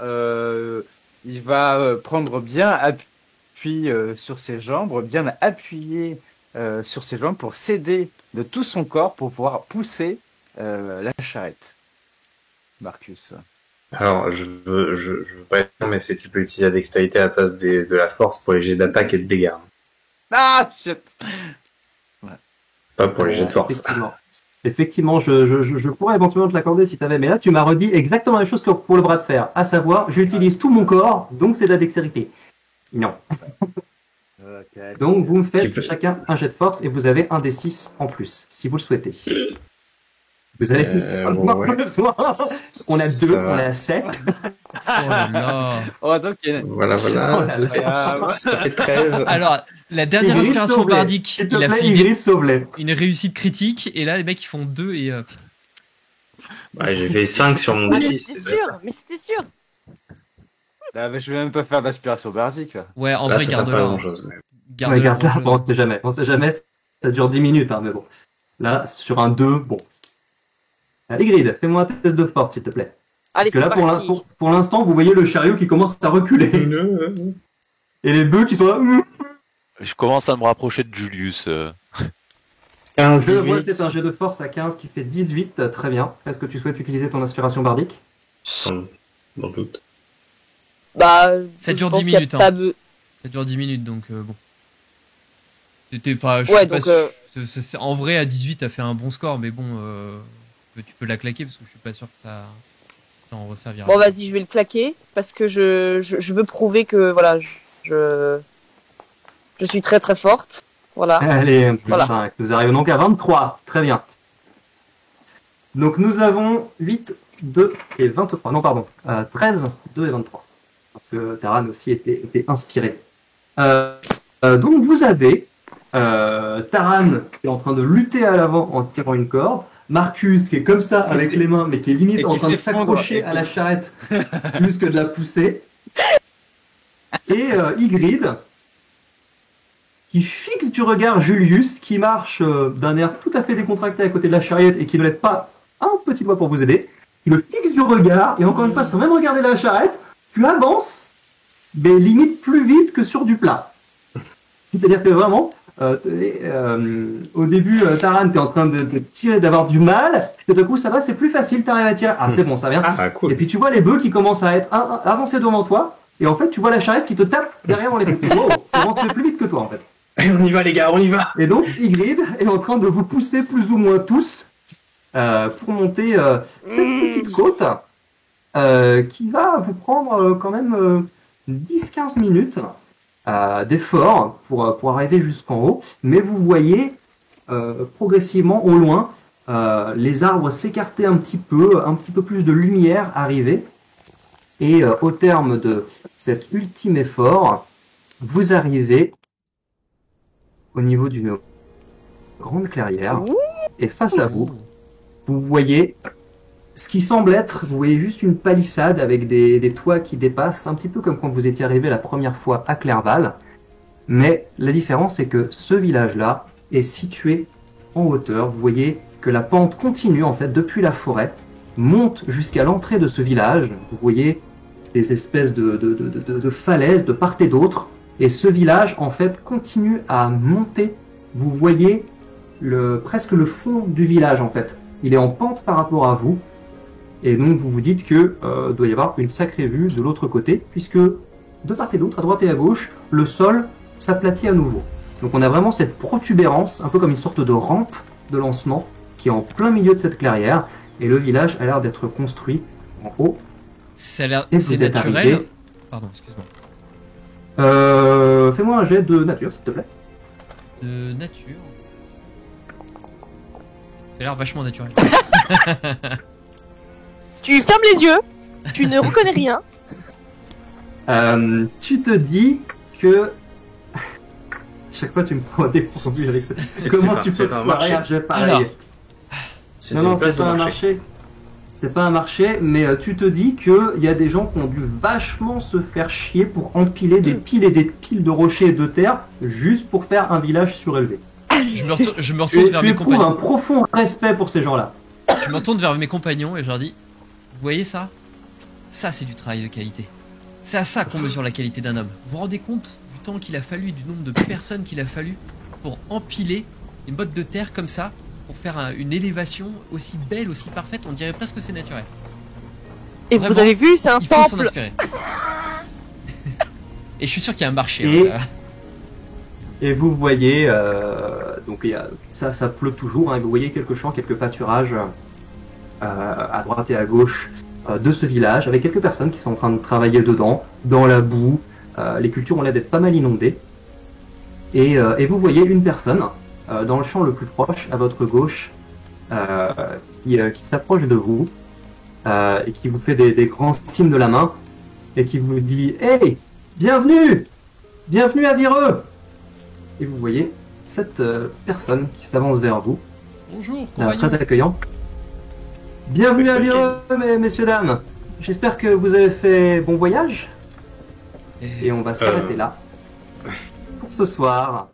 il va prendre bien appui sur ses jambes, bien appuyer sur ses jambes pour s'aider de tout son corps pour pouvoir pousser la charrette. Marcus. Alors, je veux pas être mais c'est tu peux utiliser la dextérité à la place de la force pour les jets d'attaque et de dégâts. Ah, shit. Pas pour les jets de force. Effectivement, je pourrais éventuellement te l'accorder si t'avais, mais là tu m'as redit exactement la même chose que pour le bras de fer, à savoir, j'utilise tout mon corps, donc c'est de la dextérité. Non. Donc vous me faites chacun un jet de force et vous avez un des 6 en plus, si vous le souhaitez. Vous avez plus bon, ouais. On a 2, on a 7. Oh là là. Oh, donc, Voilà. Ça fait 13. Alors, la dernière Ygritte, inspiration sauve-les. bardique, S'il te il a plaît, fait Ygritte, sauve-les. une réussite critique, et là, les mecs, ils font 2 et... putain. Ouais, j'ai fait 5 sur mon Mais D6. c'était sûr, mais c'était sûr. Ah, mais je vais même pas faire d'aspiration bardique, là. Ouais, en Là, vrai, ça sert pas à garde-la. grand chose. Ouais, garde là, bon, on sait jamais, ça dure 10 minutes, hein, mais bon. Là, sur un 2, bon. Ygritte, fais-moi un test de force, s'il te plaît. Allez, Parce que c'est là, parti. pour l'instant, vous voyez le chariot qui commence à reculer. Et les bœufs qui sont là. Je commence à me rapprocher de Julius. 15, Je vois 18. c'est un jet de force à 15 qui fait 18, très bien. Est-ce que tu souhaites utiliser ton inspiration bardique? Sans doute. Bah, Ça je dure pense 10 qu'il y a minutes, hein. pas be- Ça dure 10 minutes, donc bon. C'était pas... je Ouais, suis pas donc, sûr- en vrai, à 18, t'as fait un bon score, mais bon, tu peux la claquer, parce que je suis pas sûr que ça en resservira. Bon, vas-y, je vais le claquer parce que je veux prouver que voilà, je suis très très forte. Voilà. Allez, plus Voilà. 5. Nous arrivons donc à 23. Très bien. Donc nous avons 8, 2 et 23. Non, pardon. 13, 2 et 23. Parce que Taran aussi était inspiré. Donc vous avez Taran qui est en train de lutter à l'avant en tirant une corde. Marcus qui est comme ça avec les mains, mais qui est limite et en qui train de s'effondre, s'accrocher et à qui- la charrette plus que de la pousser. Et Ygritte qui fixe du regard Julius, qui marche d'un air tout à fait décontracté à côté de la charrette et qui ne lève pas un petit doigt pour vous aider. Il le fixe du regard, et encore une fois, sans même regarder la charrette, tu avances, mais limite plus vite que sur du plat. C'est-à-dire que vraiment, au début, Taran, t'es en train de tirer, d'avoir du mal, et tout d'un coup, ça va, c'est plus facile, t'arrives à tirer. Ah, c'est bon, ça vient. Ah, cool. Et puis tu vois les bœufs qui commencent à être avancés devant toi, et en fait, tu vois la charrette qui te tape derrière dans les fesses. Wow, avance plus vite que toi, en fait. On y va, les gars, on y va. Et donc, Ygritte est en train de vous pousser plus ou moins tous pour monter cette petite côte qui va vous prendre quand même 10-15 minutes d'effort pour arriver jusqu'en haut. Mais vous voyez progressivement au loin les arbres s'écarter un petit peu plus de lumière arriver. Et au terme de cet ultime effort, vous arrivez au niveau d'une grande clairière, et face à vous, vous voyez ce qui semble être, vous voyez juste une palissade avec des toits qui dépassent, un petit peu comme quand vous étiez arrivé la première fois à Clairval, mais la différence c'est que ce village-là est situé en hauteur. Vous voyez que la pente continue en fait depuis la forêt, monte jusqu'à l'entrée de ce village. Vous voyez des espèces de falaises de part et d'autre. Et ce village, en fait, continue à monter. Vous voyez presque le fond du village, en fait. Il est en pente par rapport à vous. Et donc, vous vous dites que doit y avoir une sacrée vue de l'autre côté, puisque de part et d'autre, à droite et à gauche, le sol s'aplatit à nouveau. Donc, on a vraiment cette protubérance, un peu comme une sorte de rampe de lancement, qui est en plein milieu de cette clairière. Et le village a l'air d'être construit en haut. Ça a l'air... Et C'est vous êtes naturel. arrivé. Pardon, excuse-moi. Fais-moi un jet de nature, s'il te plaît. De nature. Ça a l'air vachement naturel. Tu fermes les yeux, tu ne reconnais rien. Tu te dis que chaque fois tu me prends des dépourvu avec ça. Comment tu peux c'est un marché. faire un jet pareil? Alors, C'est Non, une non, place c'est de pas un marché. C'est pas un marché, mais tu te dis qu'il y a des gens qui ont dû vachement se faire chier pour empiler des piles et des piles de rochers et de terre juste pour faire un village surélevé. je me Tu retourne vers mes éprouves un compagnons. profond respect pour ces gens-là. Je me retourne vers mes compagnons et je leur dis, vous voyez ça? Ça, c'est du travail de qualité. C'est à ça qu'on mesure la qualité d'un homme. Vous vous rendez compte du temps qu'il a fallu, du nombre de personnes qu'il a fallu pour empiler une botte de terre comme ça, pour faire une élévation aussi belle, aussi parfaite, on dirait presque que c'est naturel. Et Vraiment, vous avez vu, c'est un il faut s'en temple. inspirer. Et je suis sûr qu'il y a un marché. Et- hein, là. Et vous voyez, donc ça pleut toujours, hein, et vous voyez quelques champs, quelques pâturages à droite et à gauche de ce village, avec quelques personnes qui sont en train de travailler dedans, dans la boue. Les cultures ont l'air d'être pas mal inondées. Et vous voyez une personne dans le champ le plus proche, à votre gauche, qui s'approche de vous et qui vous fait des grands signes de la main et qui vous dit « Hey, bienvenue! Bienvenue à Vireux !» Et vous voyez cette personne qui s'avance vers vous, Bonjour, compagnon. très accueillant. Bienvenue à Vireux, messieurs, dames. J'espère que vous avez fait bon voyage. Et on va s'arrêter là pour ce soir.